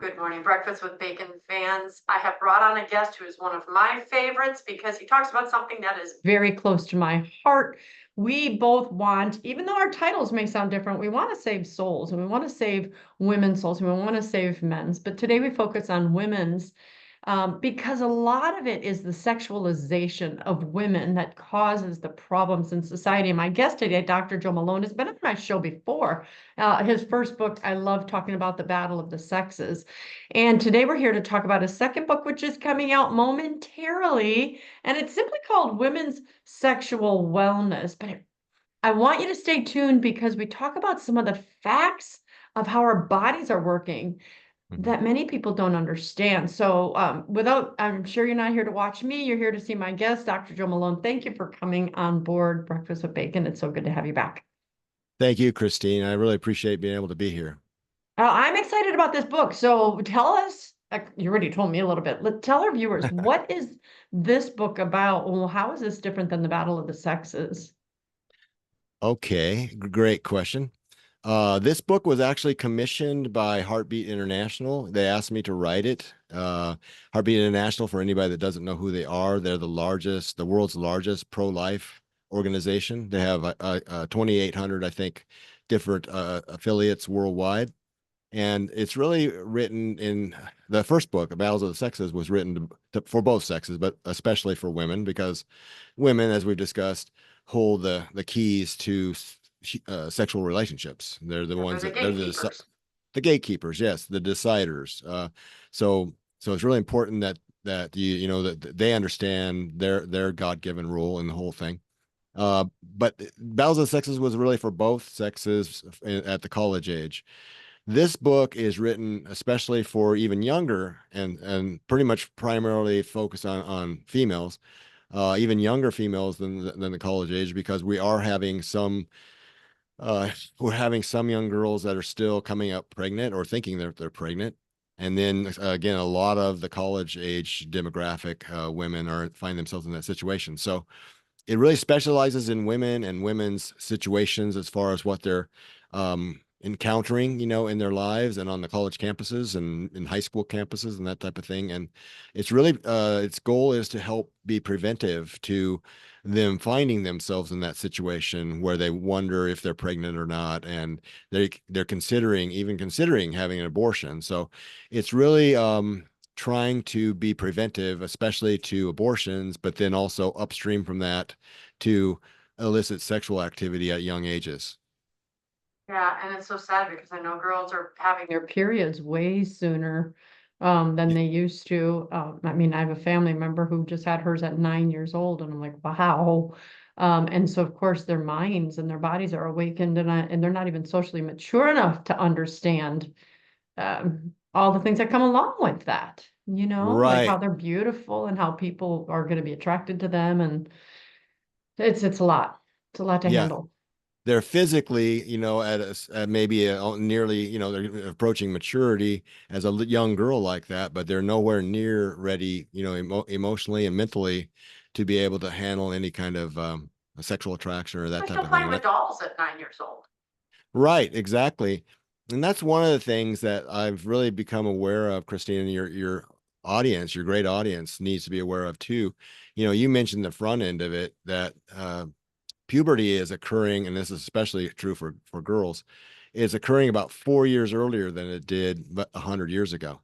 Good morning, Breakfast with Bacon fans. I have brought on a guest who is one of my favorites because he talks about something that is very close to my heart. We both want, even though our titles may sound different, we want to save souls and we want to save women's souls and we want to save men's. But today we focus on women's because a lot of it is the sexualization of women that causes the problems in society. And my guest today, Dr. Joe Malone, has been on my show before. His first book, I love talking about the battle of the sexes. And today we're here to talk about his second book, which is coming out momentarily. And it's simply called Women's Sexual Wellness. But I want you to stay tuned because we talk about some of the facts of how our bodies are working that many people don't understand. So I'm sure you're not here to watch me. You're here to see my guest, Dr. Joe Malone. Thank you for coming on board Breakfast with Bacon. It's so good to have you back. Thank you, Christine. I really appreciate being able to be here. I'm excited about this book. So tell us, you already told me a little bit. Tell our viewers, what is this book about? Well, how is this different than the Battle of the Sexes? Okay, great question. This book was actually commissioned by Heartbeat International. They asked me to write it. Heartbeat International, for anybody that doesn't know who they are, they're the world's largest pro-life organization. They have 2,800, I think, different affiliates worldwide. And it's really written in the first book, Battles of the Sexes, was written for both sexes, but especially for women, because women, as we've discussed, hold the keys to sexual relationships. They're the ones that they're the gatekeepers. Yes, the deciders. So it's really important that that they understand their God-given role in the whole thing. But Battles of the Sexes was really for both sexes at the college age. This book is written especially for even younger and pretty much primarily focused on females, even younger females than the college age, because we're having some young girls that are still coming up pregnant or thinking they're pregnant. And then again, a lot of the college age demographic women find themselves in that situation. So it really specializes in women and women's situations as far as what they're encountering, in their lives and on the college campuses and in high school campuses and that type of thing. And it's really, its goal is to help be preventive to them finding themselves in that situation where they wonder if they're pregnant or not, and they're considering having an abortion. So it's really trying to be preventive, especially to abortions, but then also upstream from that to illicit sexual activity at young ages. Yeah, and it's so sad because I know girls are having their periods way sooner than they used to. I mean, I have a family member who just had hers at 9 years old, and I'm like, wow. And so, of course, their minds and their bodies are awakened, and they're not even socially mature enough to understand all the things that come along with that. Like how Right. they're beautiful and how people are going to be attracted to them, and it's a lot. It's a lot to Yeah. handle. They're physically, at maybe nearly, they're approaching maturity as a young girl like that, but they're nowhere near ready, emotionally and mentally to be able to handle any kind of sexual attraction or that They're type still of playing thing. with dolls at 9 years old. Right, exactly. And that's one of the things that I've really become aware of, Christine, and your audience, your great audience needs to be aware of too. You mentioned the front end of it, that puberty is occurring, and this is especially true for girls, is occurring about 4 years earlier than it did 100 years ago.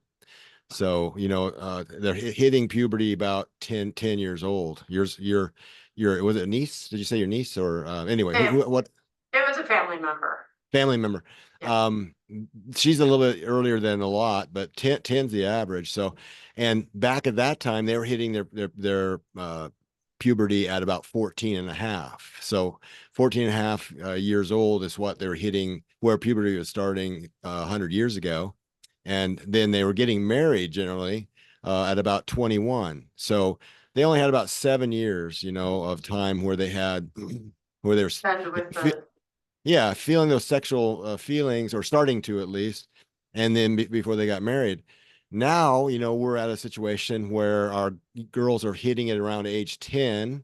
So, they're hitting puberty about 10 years old. Was it a niece? Did you say your niece or anyway, what? It was a family member. Family member. Yeah. She's a little bit earlier than a lot, but 10's the average. So, and back at that time, they were hitting their puberty at about 14 and a half. So 14 and a half years old is what they were hitting, where puberty was starting 100 years ago. And then they were getting married generally at about 21. So they only had about 7 years, of time where they were Spend with the yeah, feeling those sexual feelings, or starting to at least, and then before they got married. Now, we're at a situation where our girls are hitting it around age 10,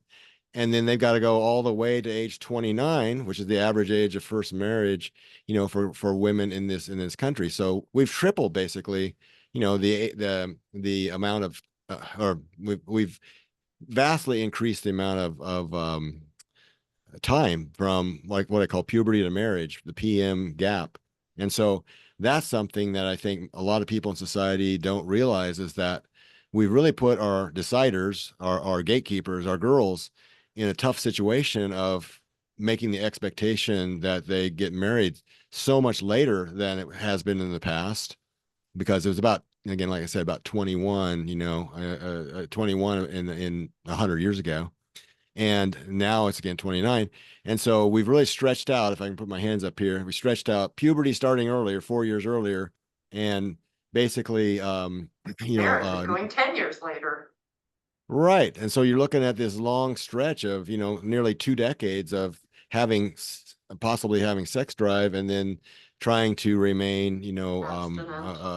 and then they've got to go all the way to age 29, which is the average age of first marriage, for women in this country. So we've tripled basically, the amount of or we've vastly increased the amount of time from like what I call puberty to marriage, the PM gap. And so that's something that I think a lot of people in society don't realize, is that we really put our deciders, our gatekeepers, our girls in a tough situation of making the expectation that they get married so much later than it has been in the past, because it was about, again, like I said, about 21, 21 in 100 years ago. And now it's again 29. And so we've really stretched out, if I can put my hands up here, we stretched out puberty starting earlier, 4 years earlier, and basically, Marriage is going 10 years later. right. And so you're looking at this long stretch of, nearly 2 decades of possibly having sex drive, and then trying to remain,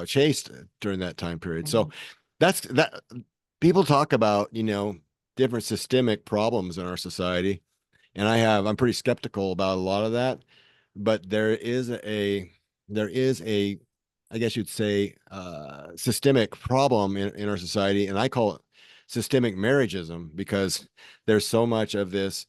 chaste during that time period. Mhm. So that's that. People talk about, different systemic problems in our society, and I'm pretty skeptical about a lot of that, but there is a, I guess you'd say, systemic problem in our society, and I call it systemic marriageism, because there's so much of this,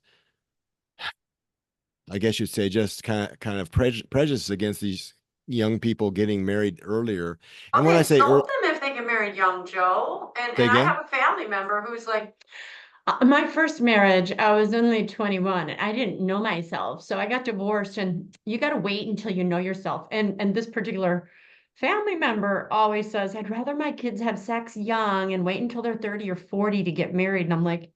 I guess you'd say, just kind of prejudice against these young people getting married earlier. And when Okay, I say insult them if they get married young, Joe. say And I again, have a family member who's like, my first marriage, I was only 21 and I didn't know myself. So I got divorced, and you got to wait until you know yourself. And this particular family member always says, I'd rather my kids have sex young and wait until they're 30 or 40 to get married. And I'm like,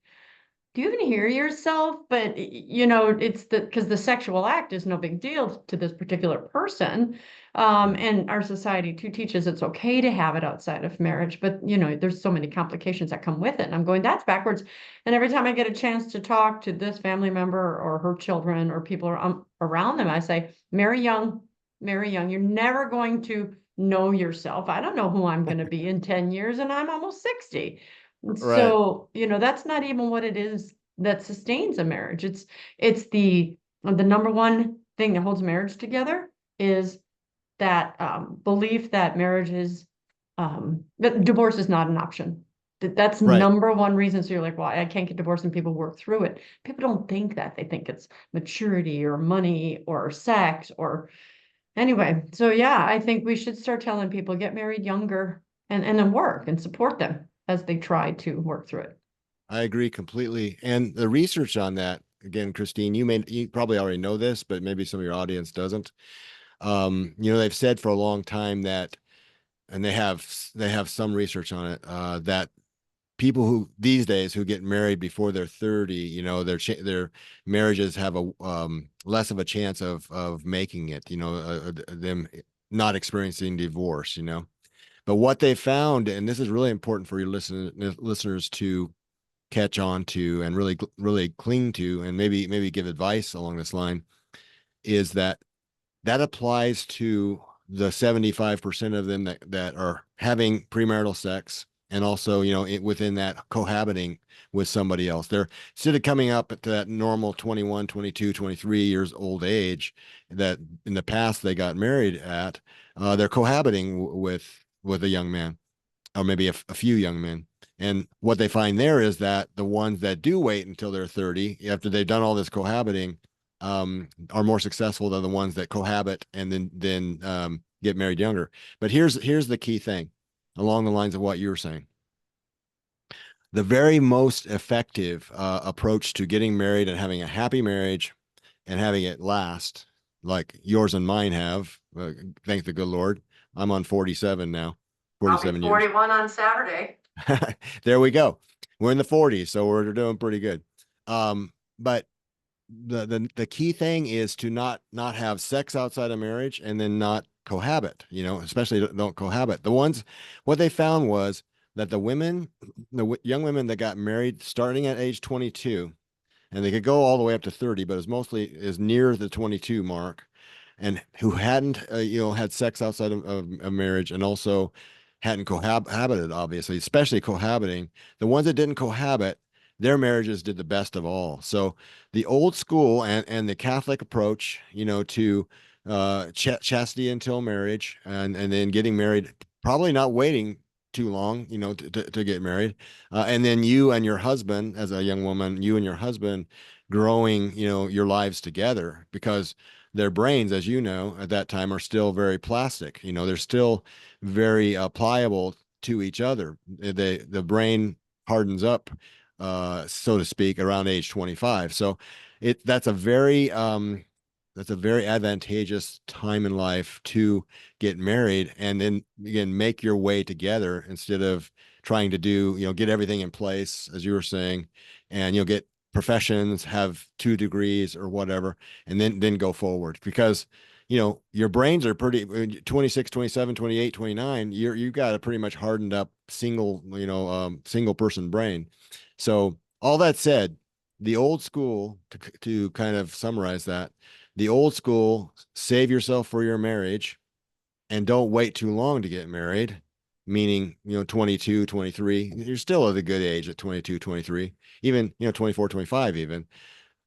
do you even hear yourself? But it's because the sexual act is no big deal to this particular person. And our society too teaches it's okay to have it outside of marriage, but there's so many complications that come with it. And I'm going, that's backwards. And every time I get a chance to talk to this family member or her children or people around them, I say, marry young, marry young. You're never going to know yourself. I don't know who I'm going to be in 10 years, and I'm almost 60. right, So, that's not even what it is that sustains a marriage. It's the number one thing that holds marriage together is that belief that marriage is that divorce is not an option. That's right. number one reason. So you're like, well, I can't get divorced, and people work through it. People don't think that. They think it's maturity or money or sex or anyway. So yeah, I think we should start telling people get married younger and then work and support them as they try to work through it. I agree completely. And the research on that, again, Christine, you probably already know this, but maybe some of your audience doesn't. They've said for a long time that, and they have some research on it, that people who these days who get married before they're 30, their marriages have a less of a chance of making it, them not experiencing divorce. But what they found, and this is really important for your listeners to catch on to and really really cling to, and maybe give advice along this line, is that applies to the 75% of them that are having premarital sex, and also within that cohabiting with somebody else. They're, instead of coming up to that normal 21, 22, 23 years old age that in the past they got married at, they're cohabiting with a young man, or maybe a few young men. And what they find there is that the ones that do wait until they're 30, after they've done all this cohabiting, are more successful than the ones that cohabit and then get married younger. But here's the key thing, along the lines of what you were saying. The very most effective approach to getting married and having a happy marriage and having it last, like yours and mine have, thank the good Lord. I'm on 47 now, I'll be 47 years. 41 on Saturday. There we go. We're in the 40s, so we're doing pretty good. But the key thing is to not have sex outside of marriage, and then not cohabit, especially don't cohabit. What they found was that the young women that got married starting at age 22, and they could go all the way up to 30, but it's mostly is near the 22 mark, and who hadn't had sex outside of marriage, and also hadn't cohabited, obviously, especially cohabiting. The ones that didn't cohabit, their marriages did the best of all. So the old school and the Catholic approach, to chastity until marriage, and then getting married probably not waiting too long, to get married. And then you and your husband, as a young woman, you and your husband growing, your lives together, because their brains, as you know, at that time are still very plastic. They're still very pliable to each other. The brain hardens up, so to speak, around age 25. So that's a very advantageous time in life to get married, and then again make your way together instead of trying to get everything in place, as you were saying, and get professions, have 2 degrees or whatever, and then go forward, because your brains are pretty 26, 27, 28, 29. You've got a pretty much hardened up single person brain. So all that said, the old school, to kind of summarize that, the old school, save yourself for your marriage and don't wait too long to get married, meaning 22, 23. You're still at a good age at 22, 23, even 24, 25 even.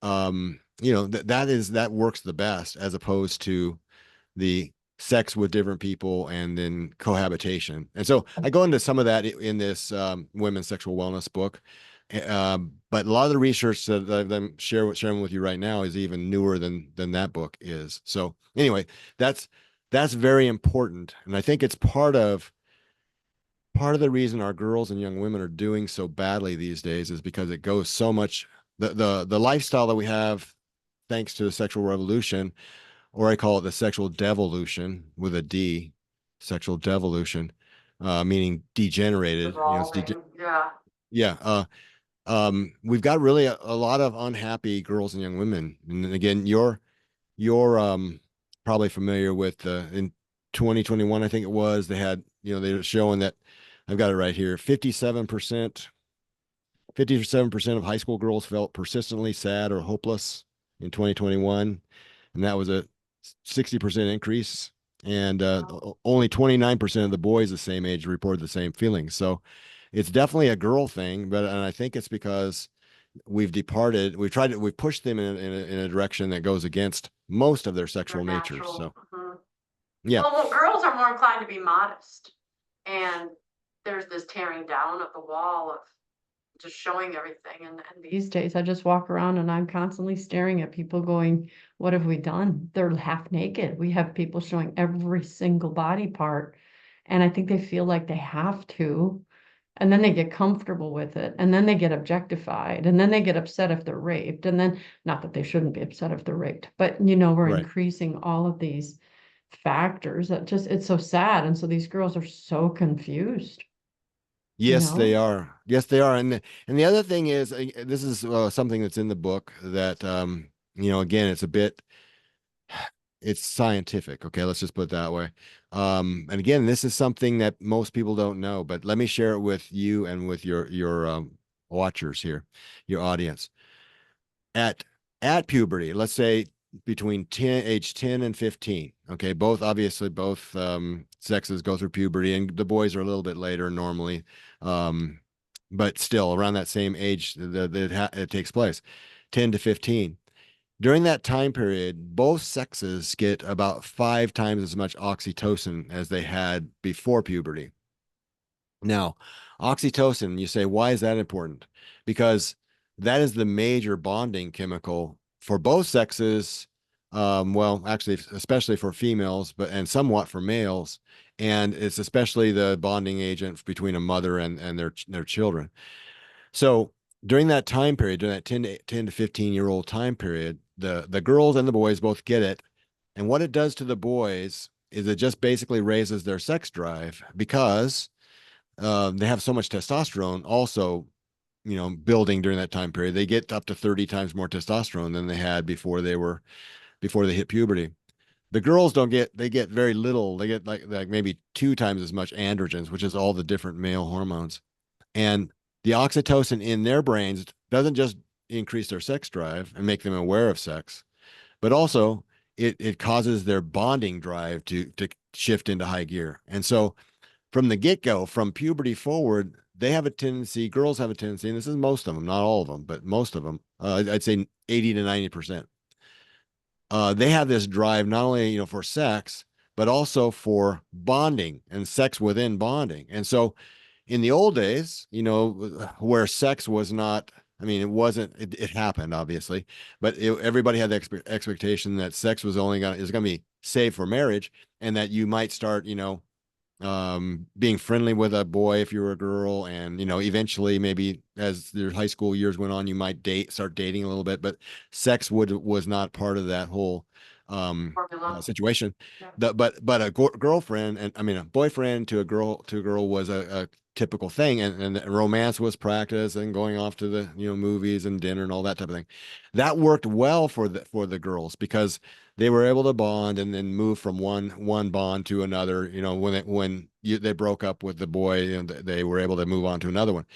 That works the best, as opposed to the sex with different people and then cohabitation. And so I go into some of that in this women's sexual wellness book. But a lot of the research that I'm sharing with you right now is even newer than that book is. So anyway, that's very important, and I think it's part of the reason our girls and young women are doing so badly these days, is because it goes so much the lifestyle that we have, thanks to the sexual revolution, or I call it the sexual devolution with a D, sexual devolution, meaning degenerated. Evolving, yeah. Yeah. We've got really a lot of unhappy girls and young women. And then again, you're probably familiar with in 2021, I think it was, they had, they're showing that, I've got it right here, 57% of high school girls felt persistently sad or hopeless in 2021. And that was a 60% increase. And only 29% of the boys the same age reported the same feelings. So it's definitely a girl thing, and I think it's because we've pushed them in a direction that goes against most of their They're sexual natures. natural. So Mhm. yeah, Well, girls are more inclined to be modest, and there's this tearing down of the wall of just showing everything. And these days, I just walk around and I'm constantly staring at people going, what have we done? They're half naked. We have people showing every single body part. And I think they feel like they have to. And then they get comfortable with it. And then they get objectified. And then they get upset if they're raped. And then, not that they shouldn't be upset if they're raped, but we're right. increasing all of these factors that just, it's so sad. And so these girls are so confused, you Yes, they know? are. Yes, they are. And the other thing is, this is something that's in the book that again, it's scientific. Okay, let's just put it that way. And again, this is something that most people don't know, but let me share it with you and with your watchers here, your audience. At puberty, let's say between age 10 and 15. Okay, both sexes go through puberty, and the boys are a little bit later normally. But still around that same age that it takes place, 10 to 15. During that time period, both sexes get about 5 times as much oxytocin as they had before puberty. Now, oxytocin, you say, why is that important? Because that is the major bonding chemical for both sexes. Well, actually, especially for females, and somewhat for males. And it's especially the bonding agent between a mother and their children. So during that time period, during that 10 to 15-year-old time period, the girls and the boys both get it. And what it does to the boys is it just basically raises their sex drive, because they have so much testosterone also, building during that time period. They get up to 30 times more testosterone than they had before they hit puberty. The girls don't get, they get very little. They get like maybe 2 times as much androgens, which is all the different male hormones. And the oxytocin in their brains doesn't just increase their sex drive and make them aware of sex, but also it causes their bonding drive to shift into high gear. And so from the get-go, from puberty forward, girls have a tendency, and this is most of them, not all of them, but most of them, I'd say 80 to 90%. They have this drive not only, for sex, but also for bonding and sex within bonding. And so in the old days, you know, where sex was not, I mean, it wasn't, it happened obviously, but everybody had the expectation that sex was only going to be saved for marriage, and that you might start, you know, being friendly with a boy if you were a girl, and you know, eventually maybe as your high school years went on, you might start dating a little bit, but sex was not part of that whole Formula. situation. Yeah. But a girlfriend, and I mean a boyfriend to a girl was a typical thing, and romance was practice, and going off to the, you know, movies and dinner and all that type of thing. That worked well for the girls, because they were able to bond and then move from one bond to another. You know, they broke up with the boy, and they were able to move on to another one.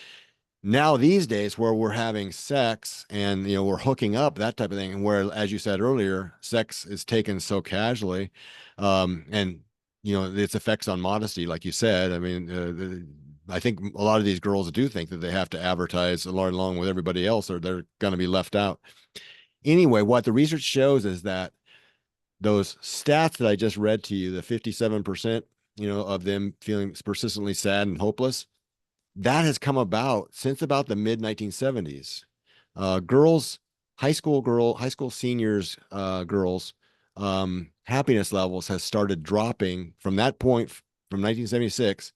Now these days, where we're having sex and, you know, we're hooking up, that type of thing, and where, as you said earlier, sex is taken so casually, and you know, its effects on modesty, like you said. I mean, I think a lot of these girls do think that they have to advertise along with everybody else, or they're going to be left out. Anyway, what the research shows is that those stats that I just read to you, the 57%, you know, of them feeling persistently sad and hopeless, that has come about since about the mid 1970s. Girls, high school seniors, girls, happiness levels has started dropping from that point from 1976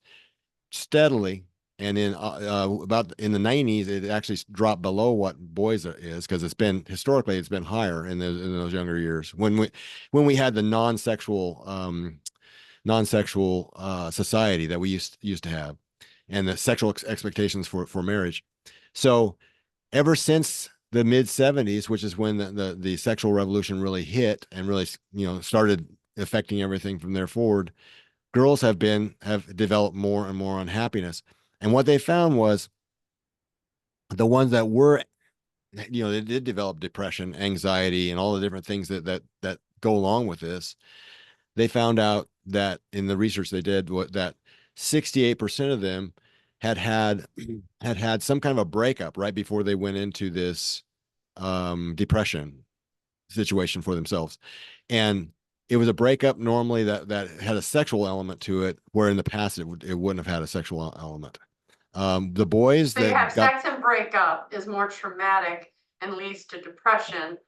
steadily. And in about in the 90s, it actually dropped below what boys is, because historically it's been higher in those younger years, when we had the non-sexual society that we used to have, and the sexual expectations for marriage. So ever since the mid 70s, which is when the sexual revolution really hit and really, you know, started affecting everything from there forward, girls have developed more and more unhappiness. And what they found was the ones that were, you know, they did develop depression, anxiety, and all the different things that go along with this. They found out that in the research they did, that 68% of them had some kind of a breakup right before they went into this depression situation for themselves. And it was a breakup normally that had a sexual element to it, where in the past it wouldn't have had a sexual element. The boys So you that have got sex and breakup is more traumatic and leads to depression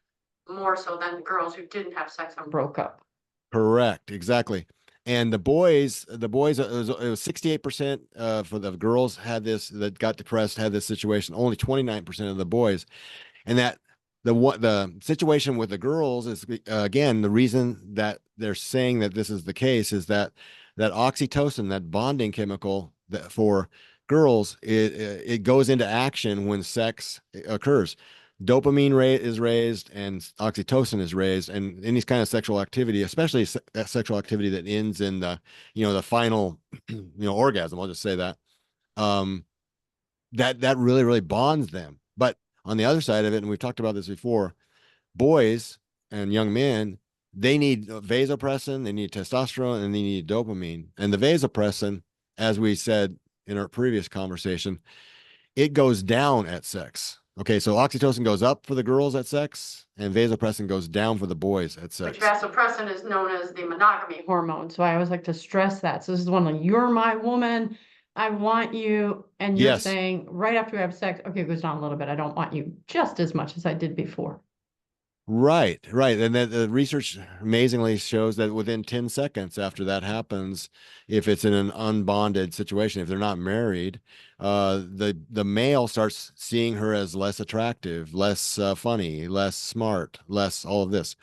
more so than girls who didn't have sex and broke up. correct, exactly. And the boys, it was 68% for the girls that got depressed, had this situation. Only 29% of the boys. And that the situation with the girls is, again, the reason that they're saying that this is the case is that oxytocin, that bonding chemical that for girls, it goes into action when sex occurs. Dopamine rate is raised and oxytocin is raised, and any kind of sexual activity, especially sexual activity that ends in the, you know, the final, you know, orgasm, I'll just say that, that really, really bonds them. But on the other side of it, and we've talked about this before, boys and young men, they need vasopressin, they need testosterone, and they need dopamine. And the vasopressin, as we said in our previous conversation, it goes down at sex. Okay, so oxytocin goes up for the girls at sex, and vasopressin goes down for the boys at sex. Which vasopressin is known as the monogamy hormone. So I always like to stress that. So this is one like, you're my woman, I want you, and you're Yes. saying right after we have sex, okay, it goes down a little bit. I don't want you just as much as I did before. Right, right. And then the research amazingly shows that within 10 seconds after that happens, if it's in an unbonded situation, if they're not married, the male starts seeing her as less attractive, less funny, less smart, less all of this.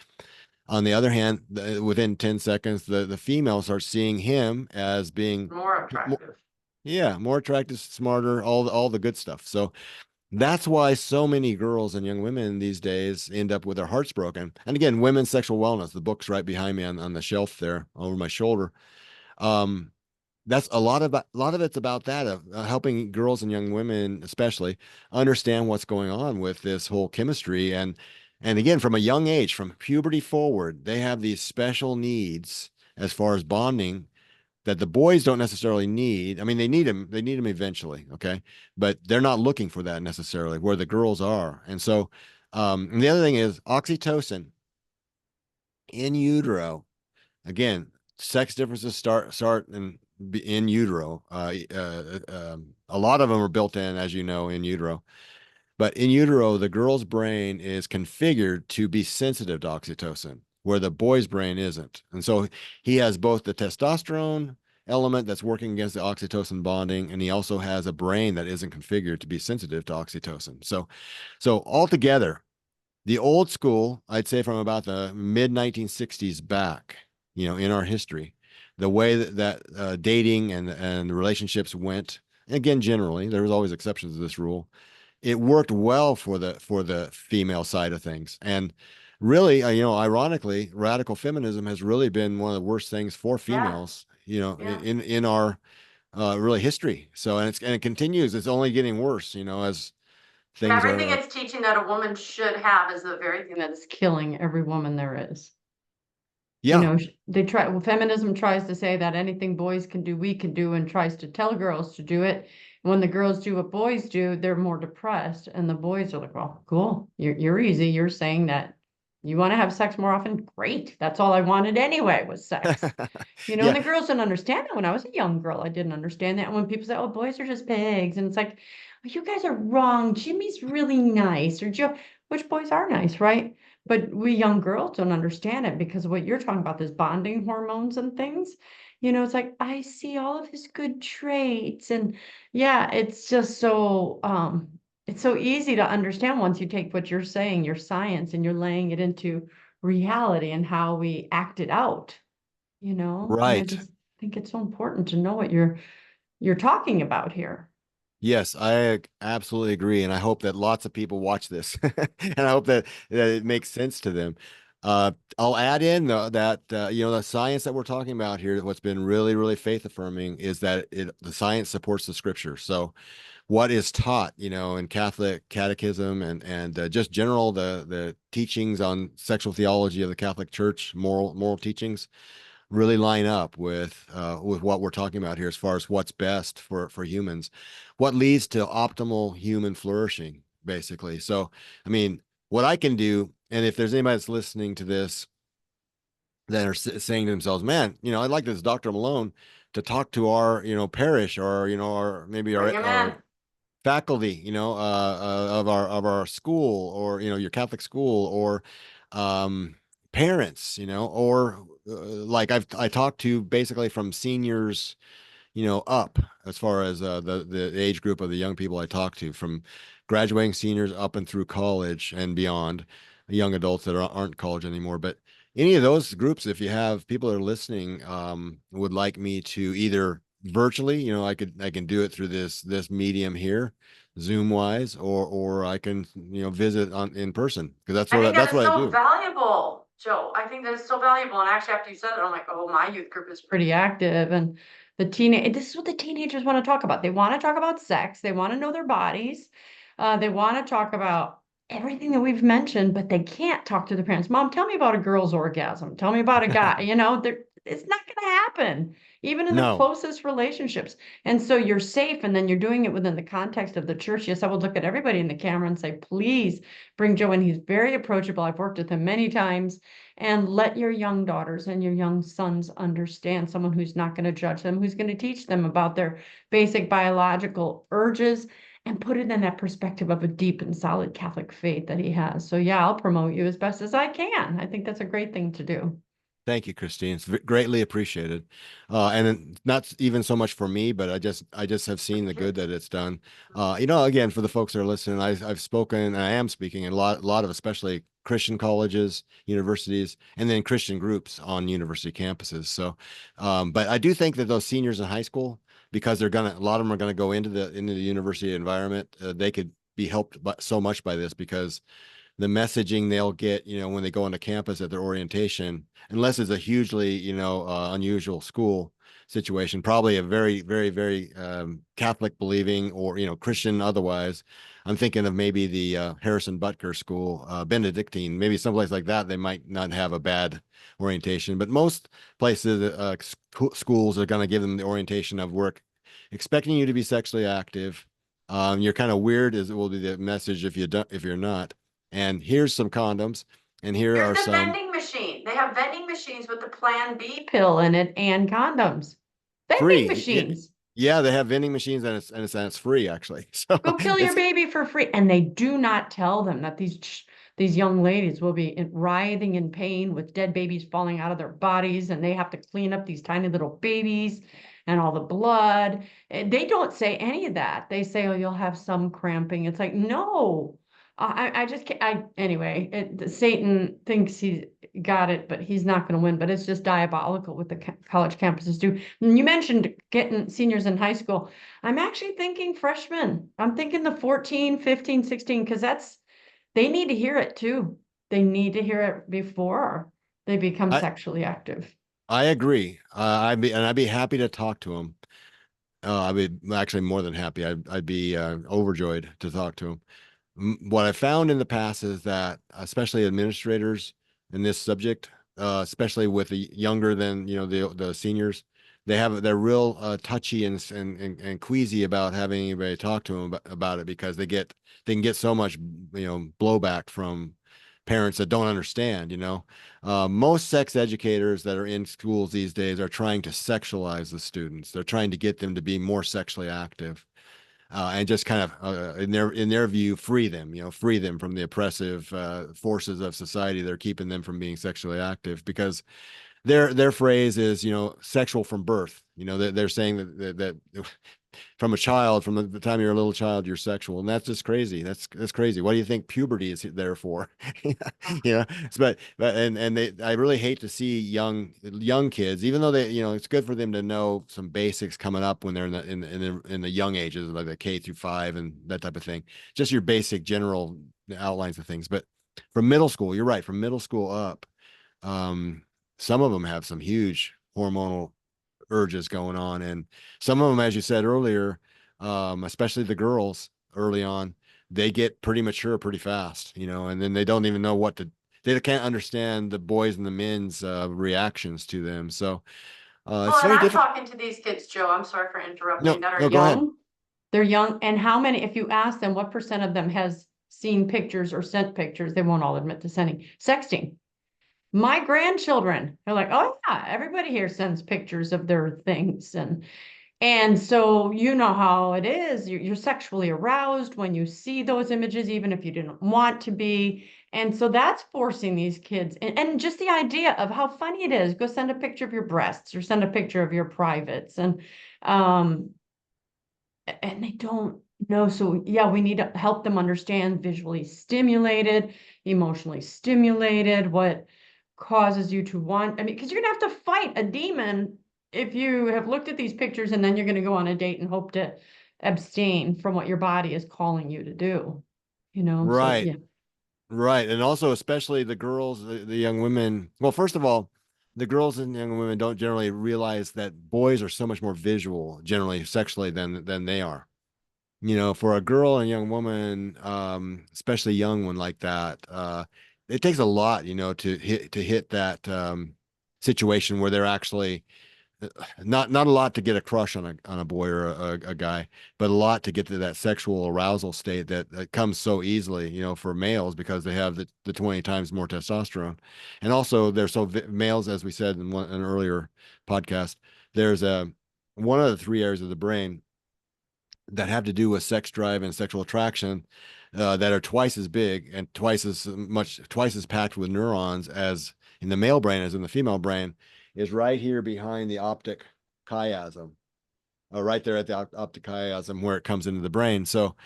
On the other hand, within 10 seconds, the female starts seeing him as being More attractive. yeah, more attractive, smarter, all the good stuff. So that's why so many girls and young women these days end up with their hearts broken. And again, women's sexual wellness, the book's right behind me on the shelf there over my shoulder. Um, that's a lot of it's about that, of helping girls and young women especially understand what's going on with this whole chemistry. And again, from a young age, from puberty forward, they have these special needs as far as bonding that the boys don't necessarily need. I mean, they need them eventually, okay? But they're not looking for that necessarily, where the girls are. And so, and the other thing is oxytocin in utero. Again, sex differences start in utero. A lot of them are built in, as you know, in utero. But in utero, the girl's brain is configured to be sensitive to oxytocin, where the boy's brain isn't. And so he has both the testosterone element that's working against the oxytocin bonding, and he also has a brain that isn't configured to be sensitive to oxytocin. So altogether, the old school, I'd say from about the mid 1960s back, in our history, the way that dating and the relationships went, again, generally, there was always exceptions to this rule. It worked well for the female side of things. And really, ironically, radical feminism has really been one of the worst things for Yeah, females, yeah. in our really history. So, and it continues. It's only getting worse, as things Everything are. it's teaching that a woman should have is the very thing that is killing every woman there is. Yeah, Feminism tries to say that anything boys can do, we can do, and tries to tell girls to do it. When the girls do what boys do, they're more depressed, and the boys are like, "Well, cool, you're easy. You're saying that you want to have sex more often. Great. That's all I wanted anyway was sex." And yeah, the girls didn't understand that. When I was a young girl, I didn't understand that. And when people say, "Oh, boys are just pigs," and it's like, "You guys are wrong. Jimmy's really nice," or Joe, which boys are nice, right? But we young girls don't understand it because what you're talking about, this bonding hormones and things, it's like, I see all of his good traits. And yeah, it's just it's so easy to understand once you take what you're saying, your science, and you're laying it into reality and how we act it out, and I right. just think it's so important to know what you're talking about here. Yes, I absolutely agree, and I hope that lots of people watch this, and I hope that it makes sense to them. I'll add in though that the science that we're talking about here, what's been really, really faith affirming, is that the science supports the scripture. So, what is taught, in Catholic catechism and just general the teachings on sexual theology of the Catholic Church, moral teachings, really line up with what we're talking about here as far as what's best for humans, what leads to optimal human flourishing, basically. So, I mean, what I can do, and if there's anybody that's listening to this that are saying to themselves, "Man, I'd like this Dr. Malone to talk to our, parish or our maybe Bring him our in. faculty, of our school, or your Catholic school, or um, parents, or like I talked to basically from seniors, up as far as the age group of the young people I talk to, from graduating seniors up and through college and beyond, young adults that aren't college anymore. But any of those groups, if you have people that are listening, would like me to either virtually, I can do it through this medium here, Zoom wise, or I can visit in person, because that's I think that that's is what I so do. valuable, Joe. I think that is so valuable. And actually, after you said it, I'm like, oh, my youth group is pretty active. And this is what the teenagers want to talk about. They want to talk about sex. They want to know their bodies. They want to talk about everything that we've mentioned, but they can't talk to their parents. Mom, tell me about a girl's orgasm. Tell me about a guy. It's not going to happen, even in the No, closest relationships. And so you're safe, and then you're doing it within the context of the church. Yes, I would look at everybody in the camera and say, please bring Joe in. He's very approachable. I've worked with him many times. And let your young daughters and your young sons understand someone who's not going to judge them, who's going to teach them about their basic biological urges and put it in that perspective of a deep and solid Catholic faith that he has. So yeah, I'll promote you as best as I can. I think that's a great thing to do. thank you, Christine. It's greatly appreciated. And not even so much for me, but I just have For seen the the good kids. that it's done. Again, for the folks that are listening, I've spoken and I am speaking in a lot of especially Christian colleges, universities, and then Christian groups on university campuses. So, but I do think that those seniors in high school, because a lot of them are gonna go into the university environment, they could be helped so much by this, because the messaging they'll get, when they go onto campus at their orientation, unless it's a hugely, unusual school situation, probably a very, very, very Catholic believing, or, Christian otherwise. I'm thinking of maybe the Harrison Butker School, Benedictine, maybe someplace like that. They might not have a bad orientation, but most places, schools are going to give them the orientation of work, expecting you to be sexually active. You're kind of weird, as it will be the message if you're not, and here's some condoms, and here Here's are the some. vending machine. They have vending machines with the Plan B pill in it and condoms. Vending Free. machines. Yeah, they have vending machines and it's free actually. So Go kill your it's baby for free. And they do not tell them that these young ladies will be writhing in pain with dead babies falling out of their bodies, and they have to clean up these tiny little babies and all the blood. They don't say any of that. They say, oh, you'll have some cramping. It's like, no. I just can't. Anyway, Satan thinks he's got it, but he's not going to win. But it's just diabolical what the college campuses do. And you mentioned getting seniors in high school. I'm actually thinking freshmen. I'm thinking the 14, 15, 16, because they need to hear it too. They need to hear it before they become I sexually active. I agree. I'd be happy to talk to him. I'd be actually more than happy. I'd be overjoyed to talk to him. What I found in the past is that, especially administrators in this subject, especially with the younger than the seniors, they're real touchy and queasy about having anybody talk to them about it, because they can get so much blowback from parents that don't understand. Most sex educators that are in schools these days are trying to sexualize the students. They're trying to get them to be more sexually active, and just kind of in their view, free them from the oppressive forces of society that are keeping them from being sexually active, because their phrase is sexual from birth. They're saying that from a child, from the time you're a little child, you're sexual, and that's just crazy. That's crazy. What do you think puberty is there for? I really hate to see young kids, even though it's good for them to know some basics coming up when they're in the young ages, like the K through 5 and that type of thing, just your basic general outlines of things. But from middle school, you're right, from middle school up, um, some of them have some huge hormonal urges going on, and some of them, as you said earlier, especially the girls early on, they get pretty mature pretty fast, and then they don't even know they can't understand the boys and the men's reactions to them. So it's Well, and very I'm difficult. talking to these kids, Joe, I'm sorry for No, interrupting, that are no, go ahead. young. They're young. And how many, if you ask them, what percent of them has seen pictures or sent pictures, they won't all admit to sending, sexting. My grandchildren are like, oh yeah, everybody here sends pictures of their things. And so you know how it is. You're sexually aroused when you see those images, even if you didn't want to be. And so that's forcing these kids. And just the idea of how funny it is. Go send a picture of your breasts or send a picture of your privates. Um, and they don't know. So yeah, we need to help them understand visually stimulated, emotionally stimulated, what causes you to want, I mean, because you're gonna have to fight a demon if you have looked at these pictures and then you're gonna go on a date and hope to abstain from what your body is calling you to do. So Right, yeah. right. And also, especially the girls, the young women. Well, first of all, the girls and young women don't generally realize that boys are so much more visual, generally sexually, than they are. For a girl and a young woman, especially a young one like that, it takes a lot, to hit that situation where they're actually not a lot to get a crush on a boy or a guy, but a lot to get to that sexual arousal state that comes so easily, for males, because they have the 20 times more testosterone. And also they're males, as we said in an earlier podcast, there's one of the three areas of the brain that have to do with sex drive and sexual attraction, that are twice as big and twice as packed with neurons as in the male brain as in the female brain, is right here behind the optic chiasm, right there at the optic chiasm where it comes into the brain. So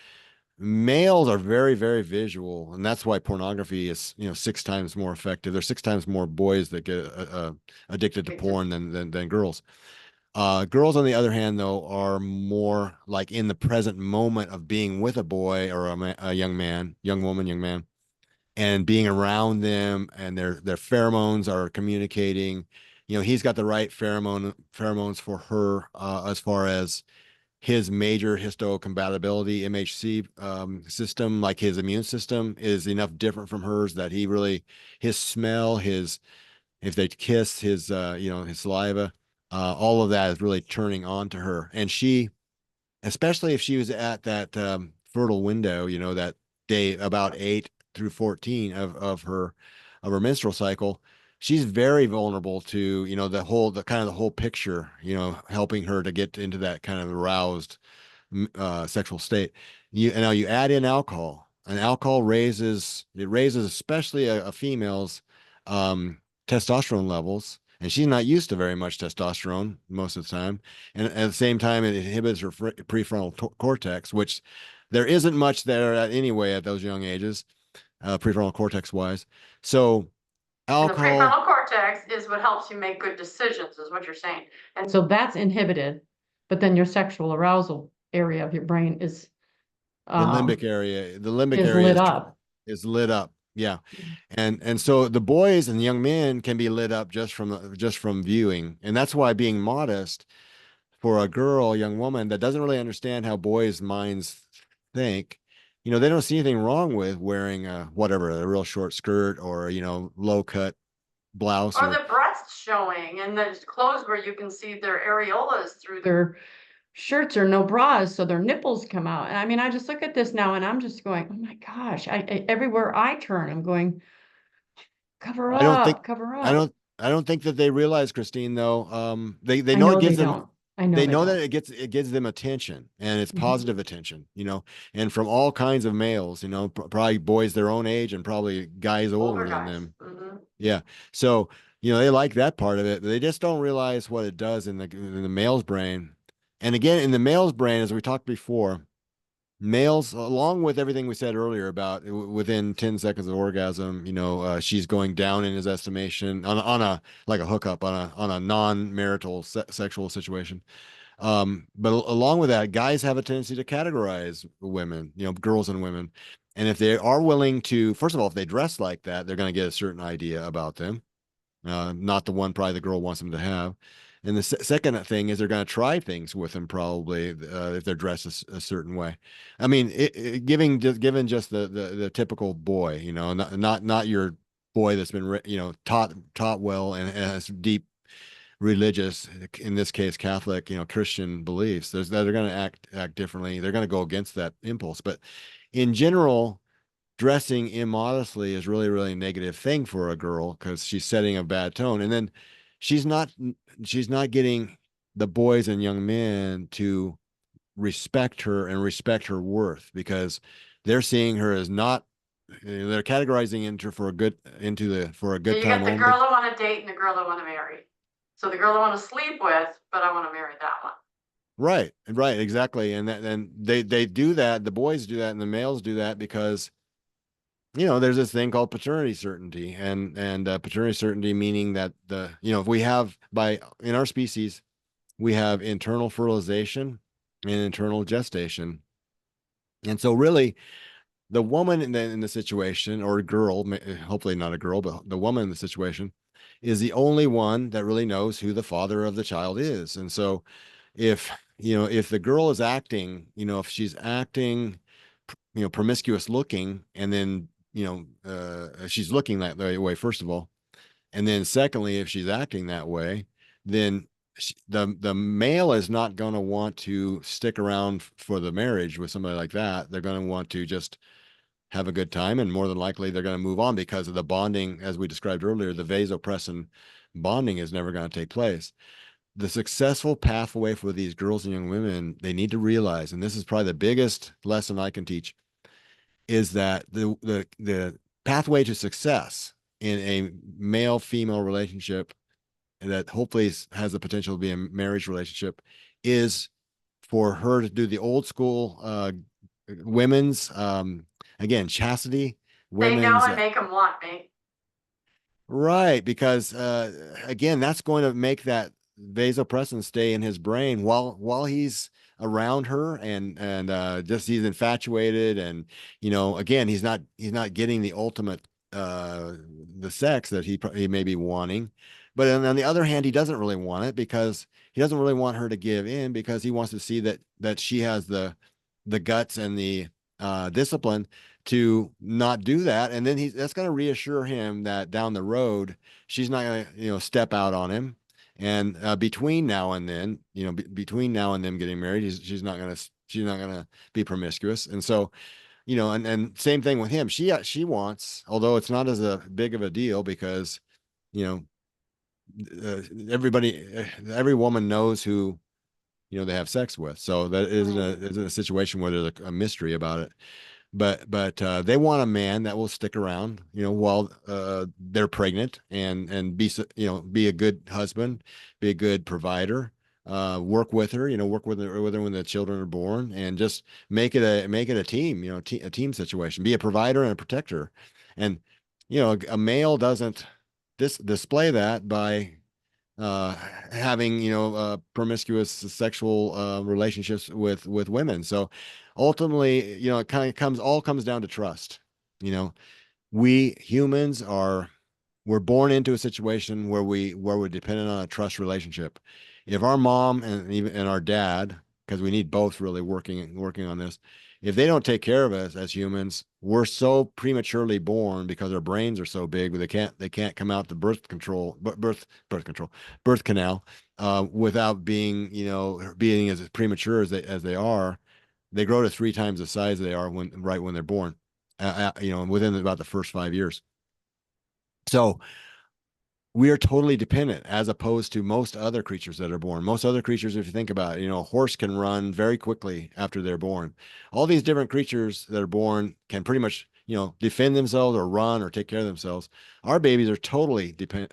males are very, very visual, and that's why pornography is 6 times more effective. There's 6 times more boys that get addicted to porn than girls. Girls, on the other hand, though, are more like in the present moment of being with a boy or a young man, young woman, young man, and being around them, and their pheromones are communicating. He's got the right pheromones for her, as far as his major histocompatibility MHC system, like his immune system, is enough different from hers that his smell, if they kiss, his saliva, all of that is really turning on to her. And she, especially if she was at that fertile window, that day about 8 through 14 of her menstrual cycle, she's very vulnerable to, the kind of the whole picture, helping her to get into that kind of aroused sexual state. And now you add in alcohol, and alcohol raises especially a female's testosterone levels, and she's not used to very much testosterone most of the time. And at the same time, it inhibits her prefrontal cortex, which there isn't much there anyway at those young ages, prefrontal cortex wise. So And the alcohol. prefrontal cortex is what helps you make good decisions, is what you're saying. And so that's inhibited, but then your sexual arousal area of your brain is The limbic area lit up. is lit up. Yeah. And so the boys and the young men can be lit up just from viewing. And that's why being modest for a girl, young woman that doesn't really understand how boys' minds think, they don't see anything wrong with wearing a real short skirt or, low cut blouse Or the breasts showing, and the clothes where you can see their areolas through their shirts, or no bras, so their nipples come out. And I mean, I just look at this now and I'm just going, oh my gosh, I everywhere I turn, I'm going, cover I don't think up, cover I up. don't I don't think that they realize, Christine, though. They I know it know they gives them don't. I know they they know that don't. it gives them attention, and it's Mhm. positive attention, and from all kinds of males, probably boys their own age and probably guys Older older than guys. them. Hmm. Yeah. So, they like that part of it, but they just don't realize what it does in the male's brain. And again, in the male's brain, as we talked before, males, along with everything we said earlier about within 10 seconds of orgasm, she's going down in his estimation on a like a hookup on a non-marital sexual situation. But along with that, guys have a tendency to categorize women, girls and women. And if they are willing to, first of all, if they dress like that, they're going to get a certain idea about them, not the one probably the girl wants them to have. And the second thing is they're going to try things with them probably if they're dressed a certain way. I mean, given just the typical boy, not your boy that's been taught well and has deep religious, in this case Catholic, Christian beliefs. There's that they're going to act differently. They're going to go against that impulse. But in general, dressing immodestly is really, really a negative thing for a girl because she's setting a bad tone. And then she's not she's not getting the boys and young men to respect her and respect her worth because they're seeing her as not they're categorizing for a Yeah, good you time got the only. girl I want to date and the girl I want to marry. So the girl I want to sleep with, but I want to marry that one. Right, exactly. And they do that, the boys do that and the males do that because there's this thing called paternity certainty, and paternity certainty meaning that if we have in our species, we have internal fertilization and internal gestation. And so really the woman in the situation, or girl, hopefully not a girl, but the woman in the situation is the only one that really knows who the father of the child is. And so if, if the girl is acting, if she's acting, promiscuous looking, and then, she's looking that way, first of all. And then secondly, if she's acting that way, then the male is not going to want to stick around for the marriage with somebody like that. They're going to want to just have a good time, and more than likely they're going to move on because of the bonding, as we described earlier. The vasopressin bonding is never going to take place. The successful pathway for these girls and young women, they need to realize, and this is probably the biggest lesson I can teach, is that the pathway to success in a male female relationship that hopefully has the potential to be a marriage relationship is for her to do the old school women's again, chastity, Say no women's and make them want me. right, because again, that's going to make that vasopressin stay in his brain while he's around her, and just he's infatuated, and again, he's not getting the ultimate the sex that he may be wanting. But on the other hand, he doesn't really want it because he doesn't really want her to give in because he wants to see that she has the guts and the discipline to not do that. And then that's going to reassure him that down the road, she's not going to, step out on him. And between now and then, between now and them getting married, she's not going to be promiscuous. And so, and same thing with him. She wants, although it's not as a big of a deal because you know, every woman knows who, they have sex with. So that isn't a situation where there's a mystery about it. But they want a man that will stick around, while they're pregnant, and be a good husband, be a good provider, work with her, work with her when the children are born, and just make it a team, a team situation. Be a provider and a protector, and a male doesn't display that by uh having promiscuous sexual relationships with women. So ultimately, it kind of comes down to trust. We humans we're born into a situation where we're dependent on a trust relationship. If our mom and our dad, because we need both really working on this, if they don't take care of us as humans, we're so prematurely born because our brains are so big, but they can't come out the birth canal without being as premature as they are. They grow to 3 times the size they are when they're born, within about the first 5 years. So we are totally dependent, as opposed to most other creatures that are born. Most other creatures, if you think about it, a horse can run very quickly after they're born. All these different creatures that are born can pretty much, defend themselves or run or take care of themselves. Our babies are totally dependent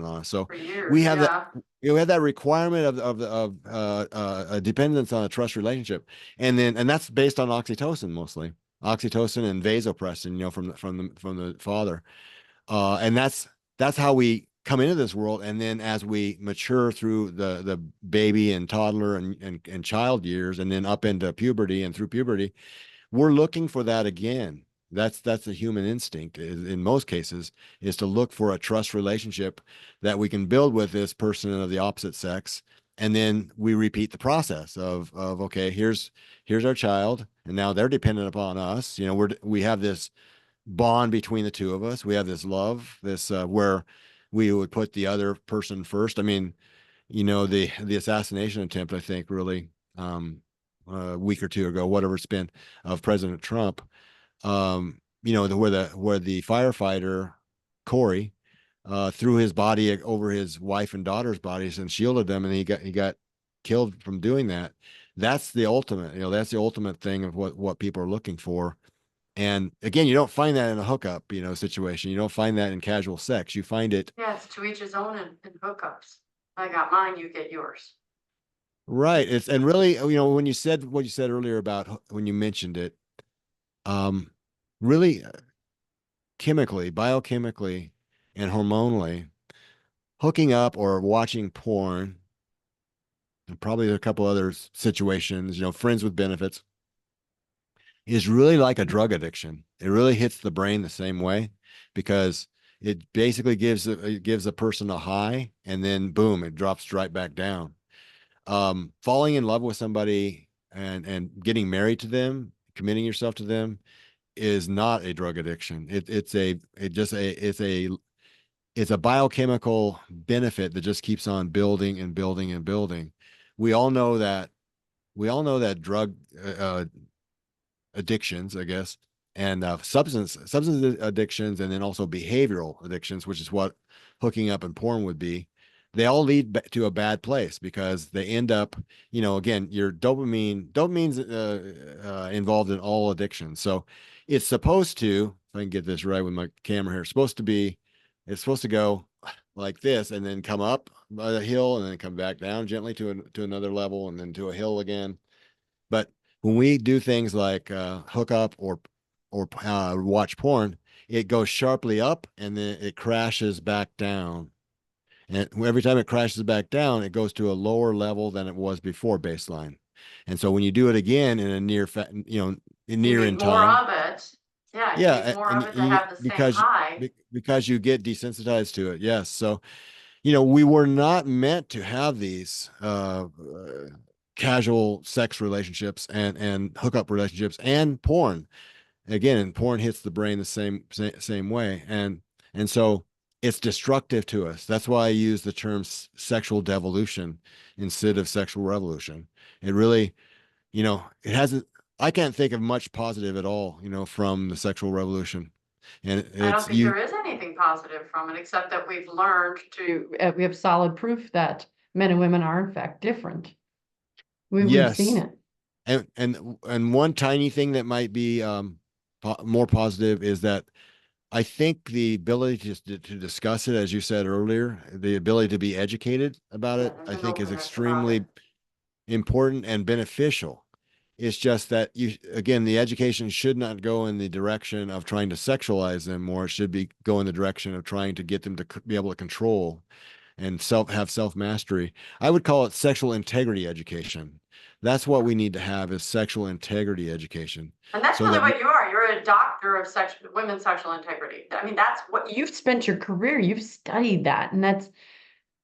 on us. So For years, we have that. yeah. You have that requirement of a dependence on a trust relationship, and that's based on oxytocin mostly, oxytocin and vasopressin, from the father. And that's how we come into this world. And then as we mature through the baby and toddler and child years, and then up into puberty and through puberty, we're looking for that again. That's the human instinct in most cases, is to look for a trust relationship that we can build with this person of the opposite sex. And then we repeat the process of okay, here's our child, and now they're dependent upon us. We have this bond between the two of us. We have this love, this where we would put the other person first. I mean, the assassination attempt, I think, really, a week or two ago, whatever it's been, of President Trump. Where the firefighter Corey threw his body over his wife and daughter's bodies and shielded them, and he got killed from doing that. That's the ultimate. That's the ultimate thing of what people are looking for. And again, you don't find that in a hookup, situation. You don't find that in casual sex. You find it Yeah, it's to each his own in hookups. I got mine, you get yours. right. And really, when you said what you said earlier about when you mentioned it, um, really chemically, biochemically, and hormonally, hooking up or watching porn, and probably a couple other situations, friends with benefits, is really like a drug addiction. It really hits the brain the same way, because it basically gives a person a high, and then boom, it drops right back down. Falling in love with somebody and getting married to them, committing yourself to them, is not a drug addiction. It's a biochemical benefit that just keeps on building and building and building. We all know that drug addictions, I guess, and substance addictions, and then also behavioral addictions, which is what hooking up and porn would be. They all lead to a bad place, because they end up, again, your dopamine's involved in all addictions. So it's supposed to, if I can get this right with my camera here, it's supposed to go like this, and then come up a hill, and then come back down gently to another level, and then to a hill again. But when we do things like hook up or watch porn, it goes sharply up, and then it crashes back down. And every time it crashes back down, it goes to a lower level than it was before baseline. And so when you do it again in a You near in need more time, of it. Yeah, you need yeah, more and of it to have the same high. because you get desensitized to it. Yes. So we were not meant to have these casual sex relationships and hookup relationships and porn. Again, and porn hits the brain the same way, and so it's destructive to us. That's why I use the term sexual devolution instead of sexual revolution. It really, it hasn't. I can't think of much positive at all, from the sexual revolution. And I don't it's think you. there is anything positive from it, except that we've learned to, we have solid proof that men and women are in fact different. We've seen Yes. it. And one tiny thing that might be more positive is that I think the ability to discuss it, as you said earlier, the ability to be educated about Yeah, it, there's I an think is openness about extremely it. important and beneficial. It's just that again, the education should not go in the direction of trying to sexualize them more. It should be go in the direction of trying to get them to be able to control and have self mastery. I would call it sexual integrity education. That's what we need to have is sexual integrity education. And that's So really that what you are. You're a doctor of women's sexual integrity. I mean, that's what you've spent your career, you've studied that, and that's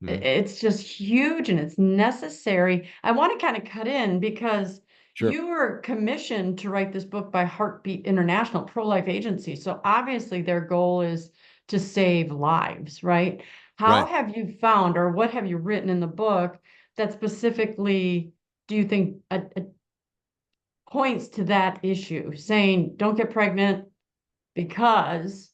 Mhm. it's just huge and it's necessary. I want to kind of cut in because Sure. you were commissioned to write this book by Heartbeat International, pro-life agency. So obviously their goal is to save lives, right? How Right. have you found, or what have you written in the book that specifically do you think points to that issue, saying don't get pregnant because,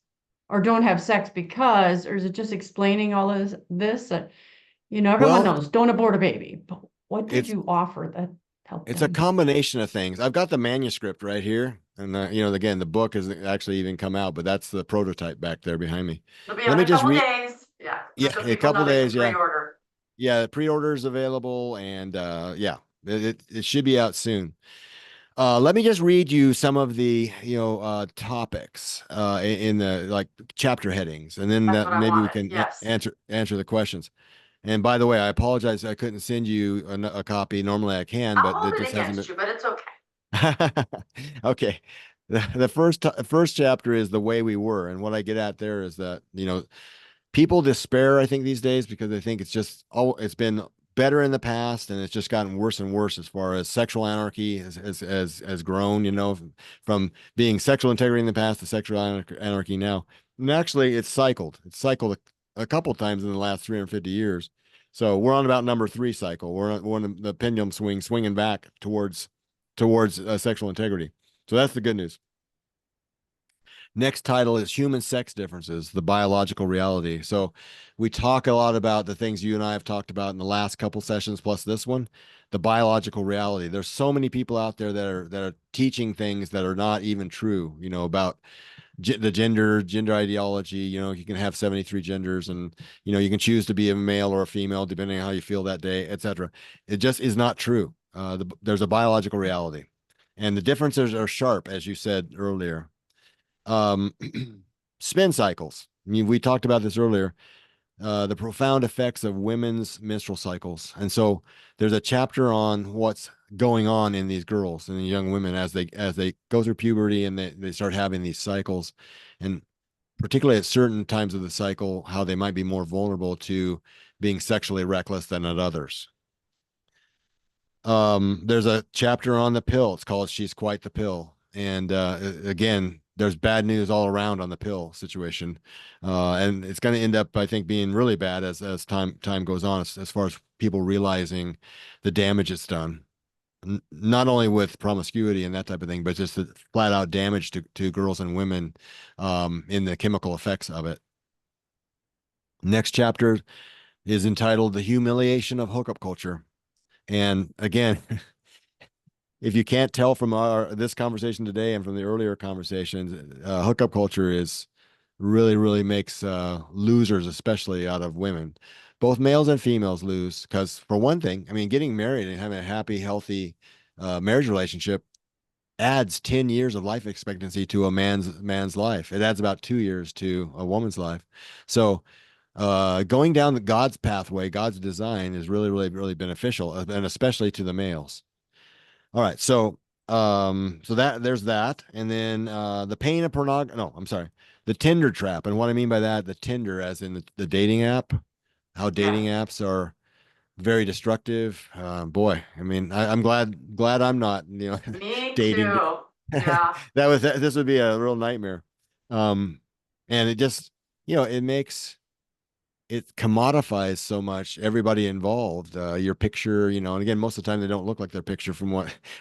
or don't have sex because, or is it just explaining all of this? Everyone Well, knows, don't abort a baby, but what did it's you offer that helped it's a them? combination of things. I've got the manuscript right here, and again, the book hasn't actually even come out, but that's the prototype back there behind me. It'll be Let out me in a just couple read. days. Yeah, Yeah, so a people couple know they can days. Yeah, pre-order. yeah. The pre-order is available, and yeah, it should be out soon. Let me just read you some of the topics in the like chapter headings, and then That's that what I maybe we wanted. can Yes. answer the questions. And by the way, I apologize I couldn't send you a copy. Normally I can, I'll but hold it it just hasn't against you, but it's okay. been. Okay. The first chapter is the way we were, and what I get at there is that people despair, I think, these days because they think it's been better in the past and it's just gotten worse and worse as far as sexual anarchy has grown, from being sexual integrity in the past to sexual anarchy now. And actually it's cycled. It's cycled a couple times in the last 350 years. So we're on about number three cycle. We're on the pendulum swinging back towards sexual integrity. So that's the good news. Next title is Human Sex Differences, the Biological Reality. So we talk a lot about the things you and I have talked about in the last couple sessions, plus this one, the biological reality. There's so many people out there that are teaching things that are not even true, about the gender ideology. You can have 73 genders, and you can choose to be a male or a female depending on how you feel that day, etc. It just is not true. There's a biological reality, and the differences are sharp, as you said earlier. um, Spin cycles. I mean, we talked about this earlier. The profound effects of women's menstrual cycles, and so there's a chapter on what's going on in these girls and the young women as they go through puberty and they start having these cycles, and particularly at certain times of the cycle, how they might be more vulnerable to being sexually reckless than at others. There's a chapter on the pill. It's called She's Quite the Pill. And again, there's bad news all around on the pill situation. And it's going to end up, I think, being really bad as time goes on, as far as people realizing the damage it's done. Not only with promiscuity and that type of thing, but just the flat out damage to girls and women in the chemical effects of it. Next chapter is entitled The Humiliation of Hookup Culture. And again, if you can't tell from this conversation today and from the earlier conversations, hookup culture is really makes losers, especially out of women. Both males and females lose because, for one thing, I mean, getting married and having a happy, healthy marriage relationship adds 10 years of life expectancy to a man's life. It adds about 2 years to a woman's life. So going down God's pathway, God's design is really beneficial, and especially to the males. All right, so that there's that, and then the pain of pornography. No, I'm sorry, the Tinder trap, and what I mean by that, the Tinder, as in the dating app, how dating Yes. apps are very destructive. Boy, I mean, I'm glad I'm not, Me dating. too. Yeah. This would be a real nightmare. Um, and it just, it makes it commodifies so much everybody involved. Your picture, you know, and again, most of the time they don't look like their picture from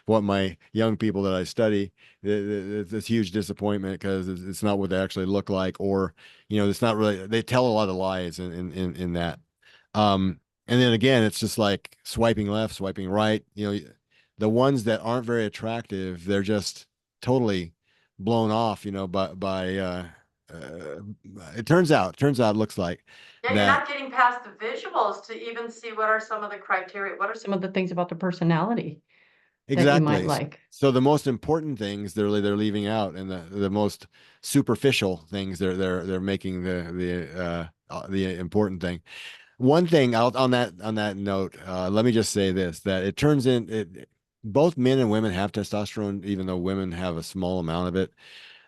what my young people that I study. It's this huge disappointment because it's not what they actually look like, or you know, it's not really. They tell a lot of lies in that. And then again, it's just like swiping left, swiping right. You know, the ones that aren't very attractive, they're just totally blown off. You know, uh, it looks like Yeah, you're that not getting past the visuals to even see what are some of the criteria, what are some of the things about the personality that you might exactly. like. So the most important things they're leaving out, and the most superficial things they're making the important thing. One thing out on that note, let me just say this: that it turns in it. Both men and women have testosterone, even though women have a small amount of it.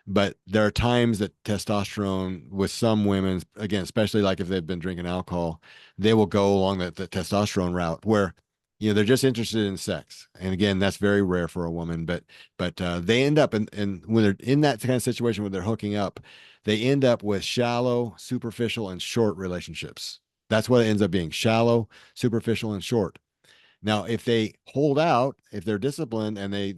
But there are times that testosterone with some women, again, especially like if they've been drinking alcohol, they will go along the testosterone route where, you know, they're just interested in sex. And again, that's very rare for a woman, but they end up in when they're in that kind of situation where they're hooking up, they end up with shallow, superficial, and short relationships. That's what it ends up being: shallow, superficial, and short. Now, if they hold out, if they're disciplined and they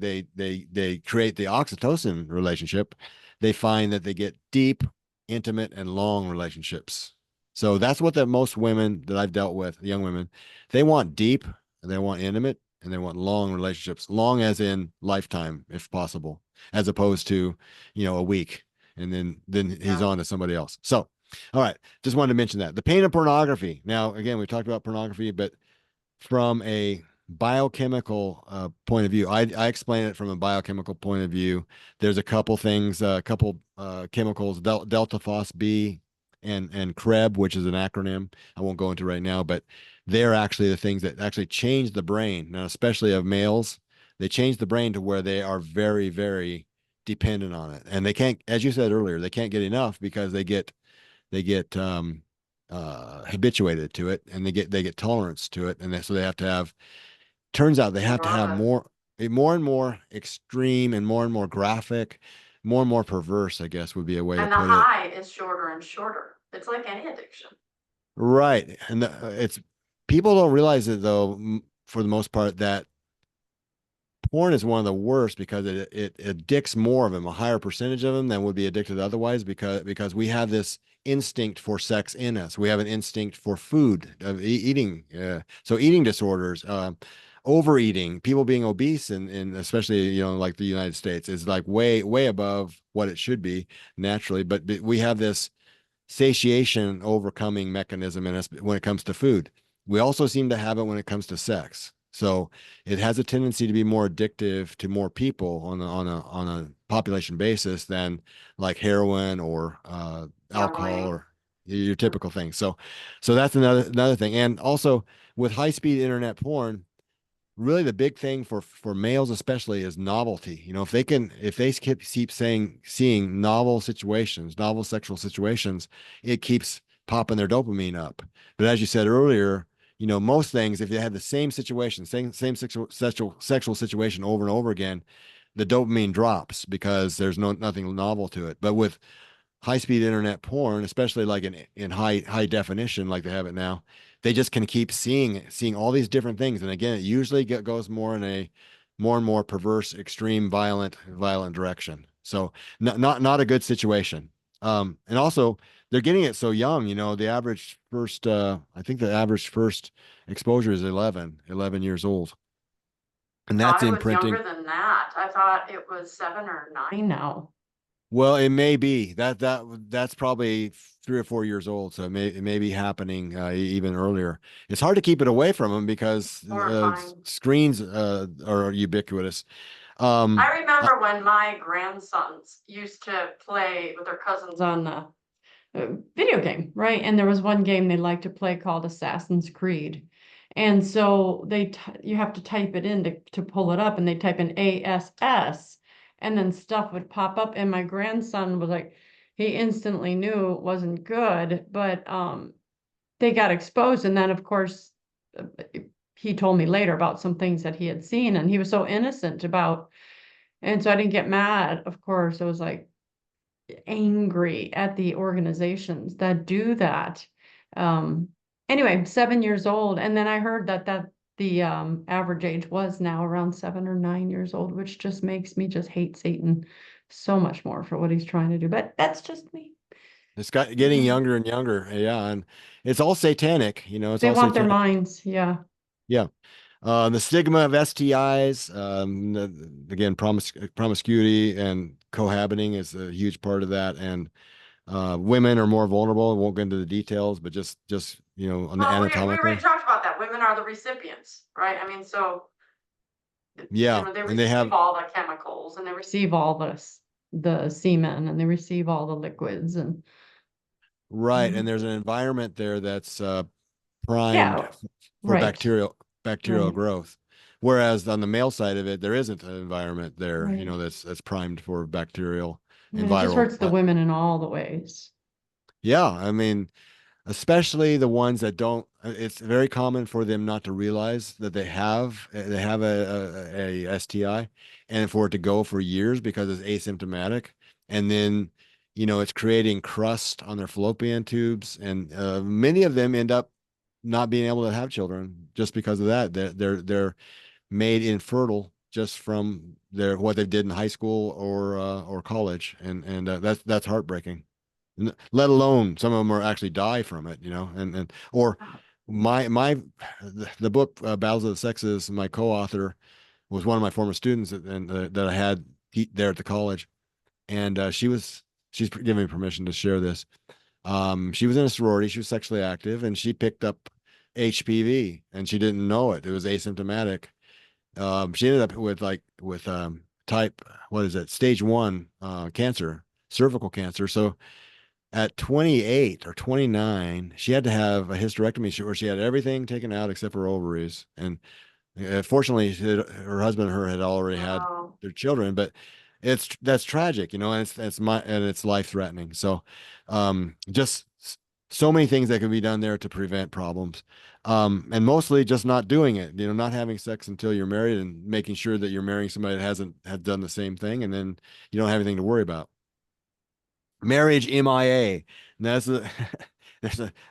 create the oxytocin relationship, they find that they get deep, intimate, and long relationships. So that's what the most women that I've dealt with, young women, they want deep, they want intimate, and they want long relationships, long as in lifetime, if possible, as opposed to, you know, a week and then he's Yeah. on to somebody else. So, all right, just wanted to mention that. The pain of pornography. Now, again, we talked about pornography, but from a biochemical point of view, I explain it from a biochemical point of view. There's a couple things, a couple chemicals, delta phos B and CREB, which is an acronym I won't go into right now, but they're actually the things that actually change the brain. Now, especially of males, they change the brain to where they are very, very dependent on it. And they can't, as you said earlier, they can't get enough because they get habituated to it, and they get tolerance to it, and so they have to have. Turns out they have to have Enormous. more and more extreme and more graphic, more and more perverse, I guess would be a way to And the put it. high is shorter and shorter. It's like any addiction. Right, and it's people don't realize it though, for the most part, that porn is one of the worst because it addicts more of them, a higher percentage of them than would be addicted otherwise, because we have this instinct for sex in us. We have an instinct for food, of eating. So eating disorders, overeating, people being obese, and especially, you know, like the United States is like way above what it should be naturally. But we have this satiation overcoming mechanism in us when it comes to food. We also seem to have it when it comes to sex. So it has a tendency to be more addictive to more people on a population basis than like heroin or Yeah, alcohol right. or your typical thing. So that's another thing. And also with high speed internet porn, really the big thing for males especially is novelty. You know, if they keep saying seeing novel sexual situations, it keeps popping their dopamine up. But as you said earlier, you know, most things, if they had the same situation, same sexual situation over and over again, the dopamine drops because there's nothing novel to it. But with high speed internet porn, especially like in high definition, like they have it now, they just can keep seeing all these different things. And again, it usually goes more in a more and more perverse, extreme, violent direction. So not a good situation. And also they're getting it so young. You know, I think the average first exposure is 11 years old, and I that's thought it was imprinting. younger than that. I thought it was 7 or 9 now. Well, it may be that's probably 3 or 4 years old, so it may be happening even earlier. It's hard to keep it away from them because Horrifying. screens are ubiquitous. Um, I uh, remember when my grandsons used to play with their cousins on the video game, right? And there was one game they liked to play called Assassin's Creed. And so you have to type it in to pull it up, and they type in ASS, and then stuff would pop up. And my grandson was like, he instantly knew it wasn't good, but they got exposed. And then, of course, uh, he told me later about some things that he had seen, and he was so innocent about. And so I didn't get mad, of course. It was like, angry at the organizations that do that. Um, anyway, 7 years old. And then I heard that the average age was now around 7 or 9 years old, which just makes me just hate Satan so much more for what he's trying to do. But that's just me. It's got getting younger and younger. Yeah. And it's all satanic, it's They all want their satanic. minds. Yeah. Yeah. The stigma of STIs, again, promiscuity and cohabiting is a huge part of that. And women are more vulnerable. I won't go into the details, but just on the Well, we already anatomically. talked about that. Women are the recipients, right? I mean, so Yeah. they And they receive have, all the chemicals and they receive all the semen and they receive all the liquids and right. And Mhm. there's an environment there that's primed Yeah, for right, bacterial right, growth. Whereas on the male side of it, there isn't an environment there, right. that's primed for bacterial and And it just viral. hurts the women in all the ways. Yeah, I mean, especially the ones that don't, it's very common for them not to realize that they have a STI, and for it to go for years because it's asymptomatic. And then it's creating crust on their fallopian tubes, and many of them end up not being able to have children just because of that. They're made infertile just from their what they did in high school or college, and that's heartbreaking. Let alone some of them are actually die from it, and or the book Battles of the Sexes, my co-author was one of my former students that I had there at the college, and she's given me permission to share this. She was in a sorority, she was sexually active, and she picked up HPV, and she didn't know it. It was asymptomatic. She ended up with type, what is it, stage 1 cancer, cervical cancer. So at 28 or 29, she had to have a hysterectomy where she had everything taken out except for ovaries. And fortunately, her husband and her had already had Wow. their children, but that's tragic, and it's life threatening. So, just so many things that can be done there to prevent problems. And mostly just not doing it, not having sex until you're married and making sure that you're marrying somebody that hasn't had done the same thing. And then you don't have anything to worry about. Marriage MIA. And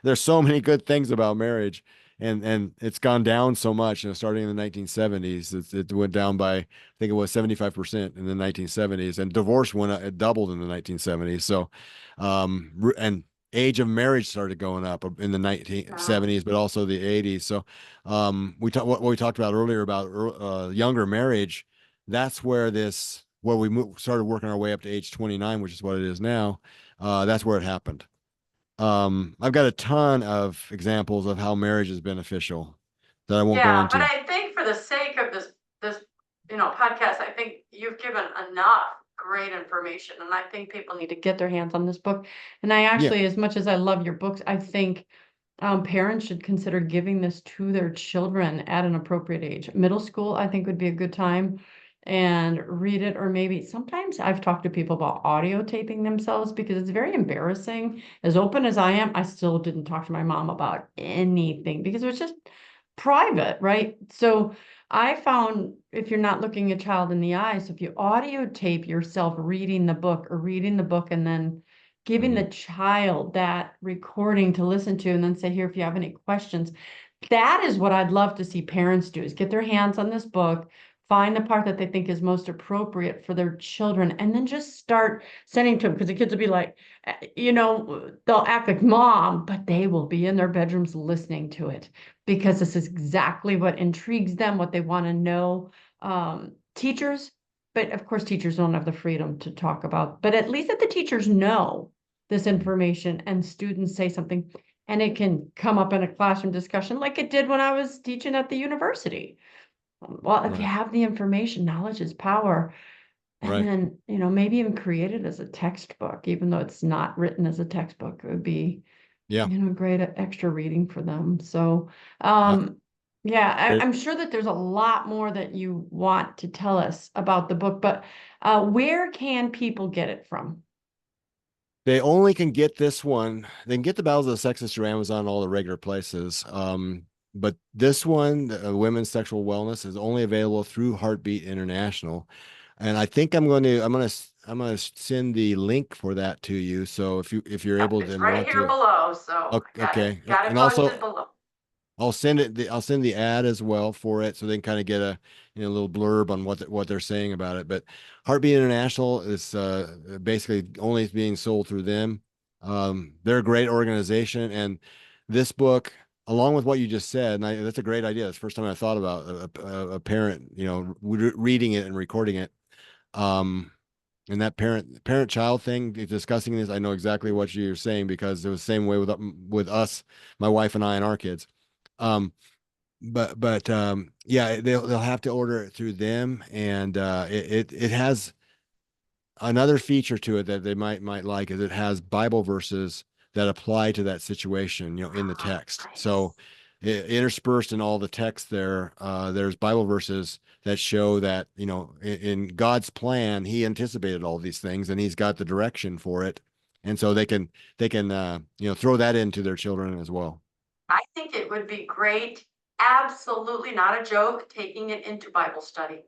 there's so many good things about marriage, and it's gone down so much. Starting in the 1970s, it went down by, I think it was 75% in the 1970s, and divorce it doubled in the 1970s. So, and age of marriage started going up in the Yeah. 1970s, but also the 80s. So, what we talked about earlier about younger marriage. That's where we started working our way up to age 29, which is what it is now. That's where it happened. I've got a ton of examples of how marriage is beneficial that I won't go Yeah, but into. I think for the sake of this podcast, I think you've given enough great information, and I think people need to get their hands on this book. And I Yeah. actually, as much as I love your books, I think parents should consider giving this to their children at an appropriate age. Middle school, I think, would be a good time and read it, or maybe sometimes I've talked to people about audio taping themselves because it's very embarrassing. As open as I am, I still didn't talk to my mom about anything because it was just private, right? So I found if you're not looking a child in the eyes, if you audio tape yourself reading the book or reading the book and then giving Mhm. the child that recording to listen to and then say, here, if you have any questions, that is what I'd love to see parents do is get their hands on this book, find the part that they think is most appropriate for their children, and then just start sending to them because the kids will be like, they'll act like mom, but they will be in their bedrooms listening to it because this is exactly what intrigues them, what they want to know. Teachers, but of course, teachers don't have the freedom to talk about, but at least that the teachers know this information and students say something and it can come up in a classroom discussion like it did when I was teaching at the university. Well, if you Right. have the information, knowledge is power. And Right. then, maybe even create it as a textbook, even though it's not written as a textbook, it would be, Yeah. great extra reading for them. So, Uh, yeah, they, I'm sure that there's a lot more that you want to tell us about the book, but where can people get it from? they only can get this one. They can get the Battles of the Sexes through Amazon, all the regular places. But this one, Women's Sexual Wellness, is only available through Heartbeat International. And I think I'm going to send the link for that to you. So if you're able to It's and right want here to, below, so I okay. got it And posted also below. I'll send the ad as well for it so they can kind of get a little blurb on what they're saying about it. But Heartbeat International is basically only being sold through them. They're a great organization, and this book, along with what you just said, and that's a great idea. It's the first time I thought about a parent, reading it and recording it. Um, and that parent child thing, discussing this, I know exactly what you're saying because it was the same way with us, my wife and I, and our kids. Um, but yeah, they'll have to order it through them, and it has another feature to it that they might like is it has Bible verses that apply to that situation, in the Ah, text. So nice. interspersed in all the text there, there's Bible verses that show that, in God's plan, he anticipated all these things and he's got the direction for it. And so they can throw that into their children as well. I think it would be great, absolutely not a joke, taking it into Bible study.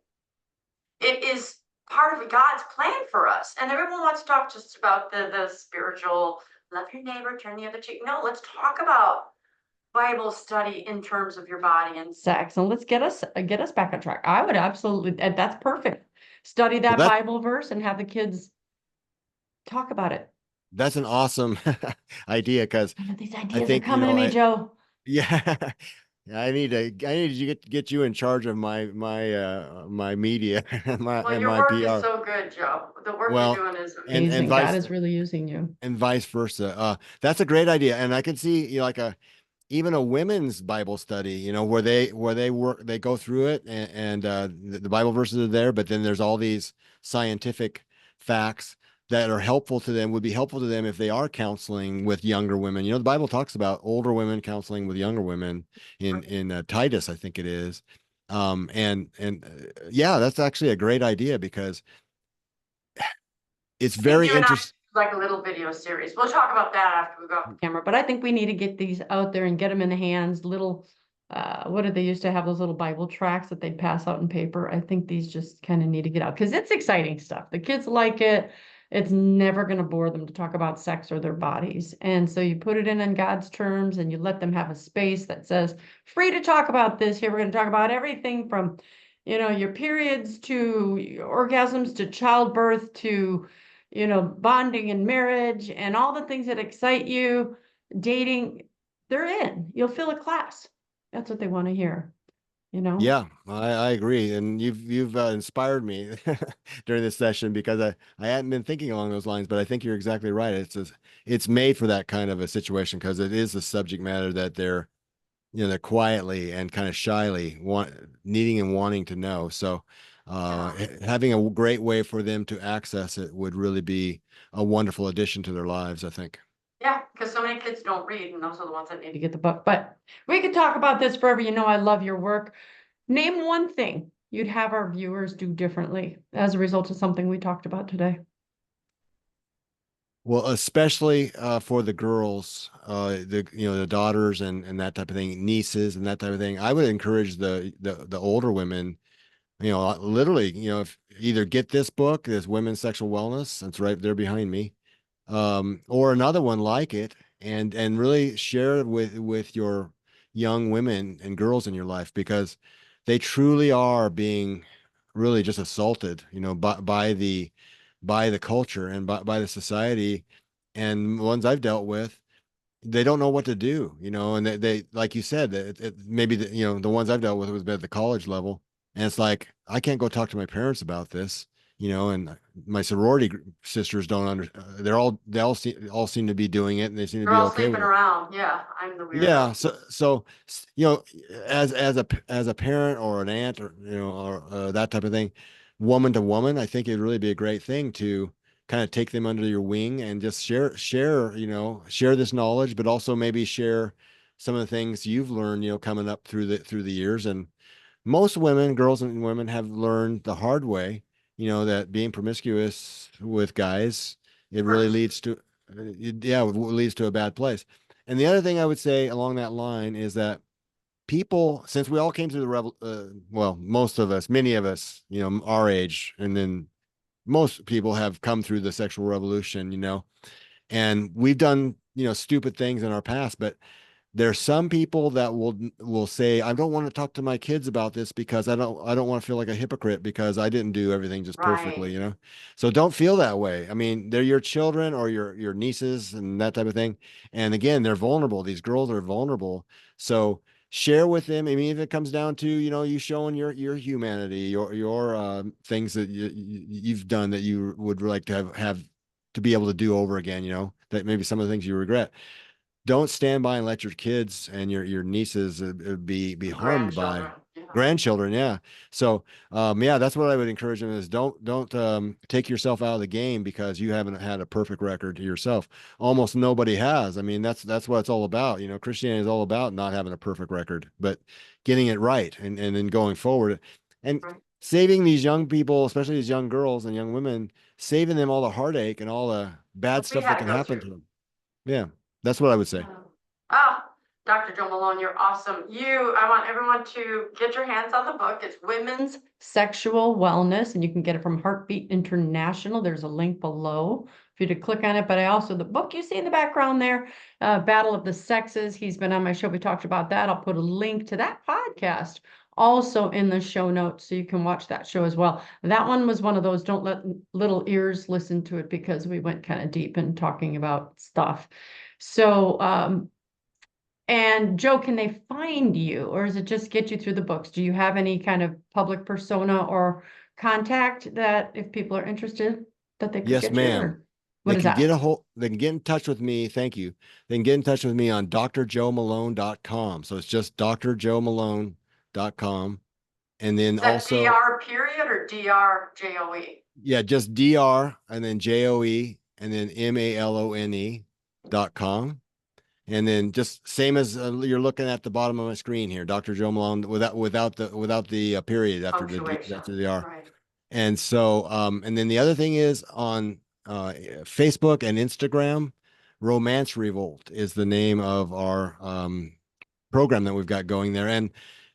It is part of God's plan for us. And everyone wants to talk just about the spiritual, love your neighbor, turn the other cheek. No, let's talk about Bible study in terms of your body and sex. And let's get us back on track. I would absolutely, and that's perfect. Study Well, that Bible verse and have the kids talk about it. that's an awesome idea because I know these I ideas are think, coming to me, Joe. yeah, I need to get you in charge of my media Well, and your my work is PR. so good, Joe. The work you're Well, doing is and amazing. God vice is really using you. versa. That's a great idea, and I can see like even a women's Bible study, where they go through it, and the Bible verses are there, but then there's all these scientific facts that are helpful to them, would be helpful to them if they are counseling with younger women. The Bible talks about older women counseling with younger women in Titus, I think it is. Yeah, that's actually a great idea because it's I think very you and I interesting. like a little video series. We'll talk about that after we go off the camera, but I think we need to get these out there and get them in the hands. Little, what did they used to have, those little Bible tracts that they'd pass out in paper? I think these just kind of need to get out because it's exciting stuff. The kids like it. It's never going to bore them to talk about sex or their bodies. And so you put it in God's terms and you let them have a space that says, free to talk about this. Here we're going to talk about everything from, your periods to orgasms to childbirth to bonding and marriage and all the things that excite you, dating, they're in. You'll fill a class. That's what they want to hear. Yeah, I agree, and you've inspired me during this session because I hadn't been thinking along those lines, but I think you're exactly right. It's made for that kind of a situation because it is a subject matter that they're quietly and kind of shyly needing and wanting to know. So, Yeah. having a great way for them to access it would really be a wonderful addition to their lives, I think. Yeah, because so many kids don't read, and those are the ones that need to get the book. But we could talk about this forever. I love your work. Name one thing you'd have our viewers do differently as a result of something we talked about today. Well, especially for the girls, the daughters and that type of thing, nieces and that type of thing. I would encourage the older women, literally, if either get this book, this Women's Sexual Wellness, that's right there behind me, or another one like it, and really share it with your young women and girls in your life because they truly are being really just assaulted, by the culture and by the society. And ones I've dealt with, they don't know what to do, and they like you said, maybe the ones I've dealt with was at the college level, and it's like I can't go talk to my parents about this, and my sorority sisters don't they all seem to be doing it, and they seem to They're be all okay sleeping with it. around. Yeah, I'm the Yeah, weirdo. so as a parent or an aunt or that type of thing, woman to woman, I think it'd really be a great thing to kind of take them under your wing and just share this knowledge, but also maybe share some of the things you've learned, coming up through the years. And most women, girls and women have learned the hard way, that being promiscuous with guys, it really First. leads to, yeah, it leads to a bad place. And the other thing I would say along that line is that people, since we all came through well, most of us, many of us, our age, and then most people have come through the sexual revolution, and we've done, stupid things in our past, but there's some people that will say, I don't want to talk to my kids about this because I don't want to feel like a hypocrite because I didn't do everything just perfectly, Right. So don't feel that way. I mean, they're your children or your nieces and that type of thing. And again, they're vulnerable. These girls are vulnerable. So share with them. I mean, if it comes down to, you showing your humanity, your things that you've done that you would like to have to be able to do over again, that maybe some of the things you regret, don't stand by and let your kids and your nieces be harmed by Grandchildren. Yeah. grandchildren. Yeah. So yeah, that's what I would encourage them is don't take yourself out of the game because you haven't had a perfect record yourself. Almost nobody has. I mean, that's what it's all about. Christianity is all about not having a perfect record, but getting it right and then going forward and Right. saving these young people, especially these young girls and young women, saving them all the heartache and all the bad What we stuff that had to can go happen through. to them. Yeah. That's what I would say. Ah, Dr. Joe Malone, you're awesome. I want everyone to get your hands on the book. It's Women's Sexual Wellness, and you can get it from Heartbeat International. There's a link below for you to click on it. But the book you see in the background there, Battle of the Sexes. He's been on my show. We talked about that. I'll put a link to that podcast also in the show notes so you can watch that show as well. That one was one of those, don't let little ears listen to it because we went kind of deep in talking about stuff. So, and Joe, can they find you or is it just get you through the books? Do you have any kind of public persona or contact that if people are interested that they could Yes, get you ma'am. or what is that? They can get in touch with me. Thank you. They can get in touch with me on drjoemalone.com. So it's just drjoemalone.com. And then Is that also, DR period or DR JOE? yeah, just DR and then JOE and then MALONE.com. And then just same as you're looking at the bottom of my screen here, Dr. Joe Malone without the period Punctuation, after the R. right? And so, and then the other thing is on Facebook and Instagram, Romance Revolt is the name of our program that we've got going there. And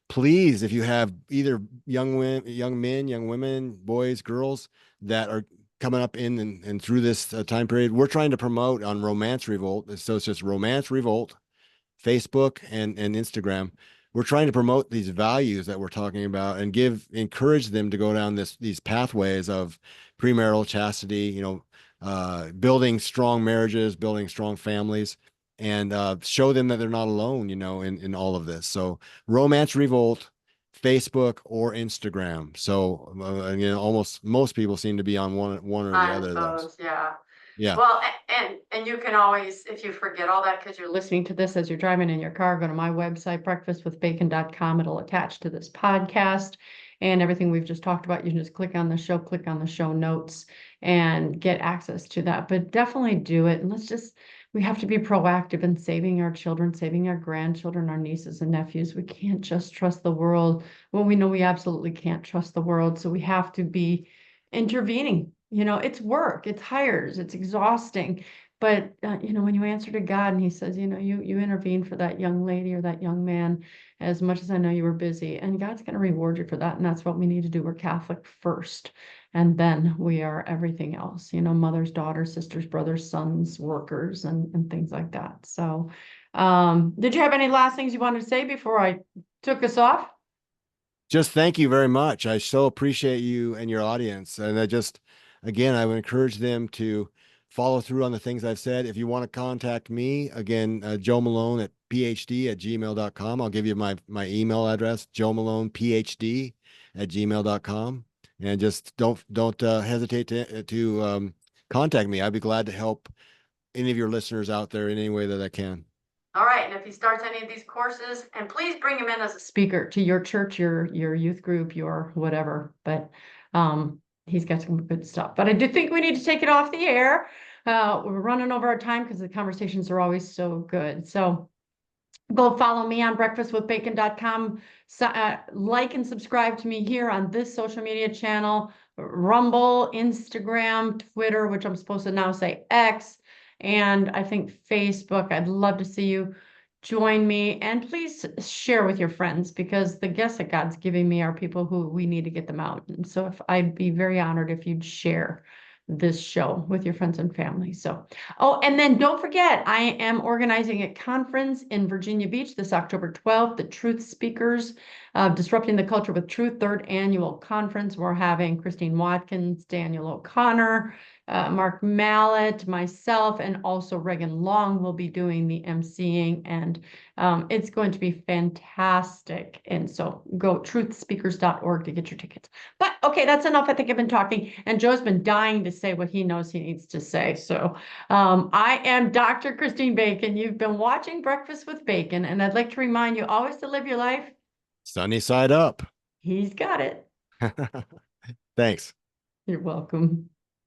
please, if you have either young men, young women, boys, girls that are coming up in and through this time period, we're trying to promote on Romance Revolt. So it's just Romance Revolt, Facebook and Instagram. We're trying to promote these values that we're talking about and encourage them to go down these pathways of premarital chastity, building strong marriages, building strong families, and show them that they're not alone, in all of this. So Romance Revolt, Facebook or Instagram. So almost most people seem to be on one or the On other of those. those, yeah. Yeah. Well, and you can always, if you forget all that, because you're listening to this as you're driving in your car, go to my website, breakfastwithbacon.com. It'll attach to this podcast and everything we've just talked about. You can just click on the show notes and get access to that. But definitely do it. And we have to be proactive in saving our children, saving our grandchildren, our nieces and nephews. We can't just trust the world when we know we absolutely can't trust the world. So we have to be intervening. It's work, it's hires, it's exhausting. But, when you answer to God and he says, you intervene for that young lady or that young man, as much as I know you were busy, and God's going to reward you for that. And that's what we need to do. We're Catholic first, and then we are everything else, mothers, daughters, sisters, brothers, sons, workers, and things like that. So, did you have any last things you wanted to say before I took us off? Just thank you very much. I so appreciate you and your audience. And again, I would encourage them to follow through on the things I've said. If you want to contact me, again, Joe Malone at phd@gmail.com. I'll give you my email address, Joe Malone, phd@gmail.com. And just don't hesitate to contact me. I'd be glad to help any of your listeners out there in any way that I can. All right, and if he starts any of these courses, and please bring him in as a speaker to your church, your youth group, your whatever. But he's got some good stuff. But I do think we need to take it off the air. We're running over our time because the conversations are always so good. So go follow me on breakfastwithbacon.com. Like and subscribe to me here on this social media channel, Rumble, Instagram, Twitter, which I'm supposed to now say X, and I think Facebook. I'd love to see you. join me, and please share with your friends, because the guests that God's giving me are people who we need to get them out. And so if I'd be very honored if you'd share this show with your friends and family. So, oh, and then don't forget, I am organizing a conference in Virginia Beach this October 12th, the Truth Speakers, Disrupting the Culture with Truth, third annual conference. We're having Christine Watkins, Daniel O'Connor, Mark Mallet, myself, and also Reagan Long will be doing the emceeing, and it's going to be fantastic. And so go truthspeakers.org to get your tickets. But okay, that's enough. I think I've been talking, and Joe's been dying to say what he knows he needs to say. So I am Dr. Christine Bacon. You've been watching Breakfast with Bacon, and I'd like to remind you always to live your life Sunny side up. He's got it. Thanks. You're welcome.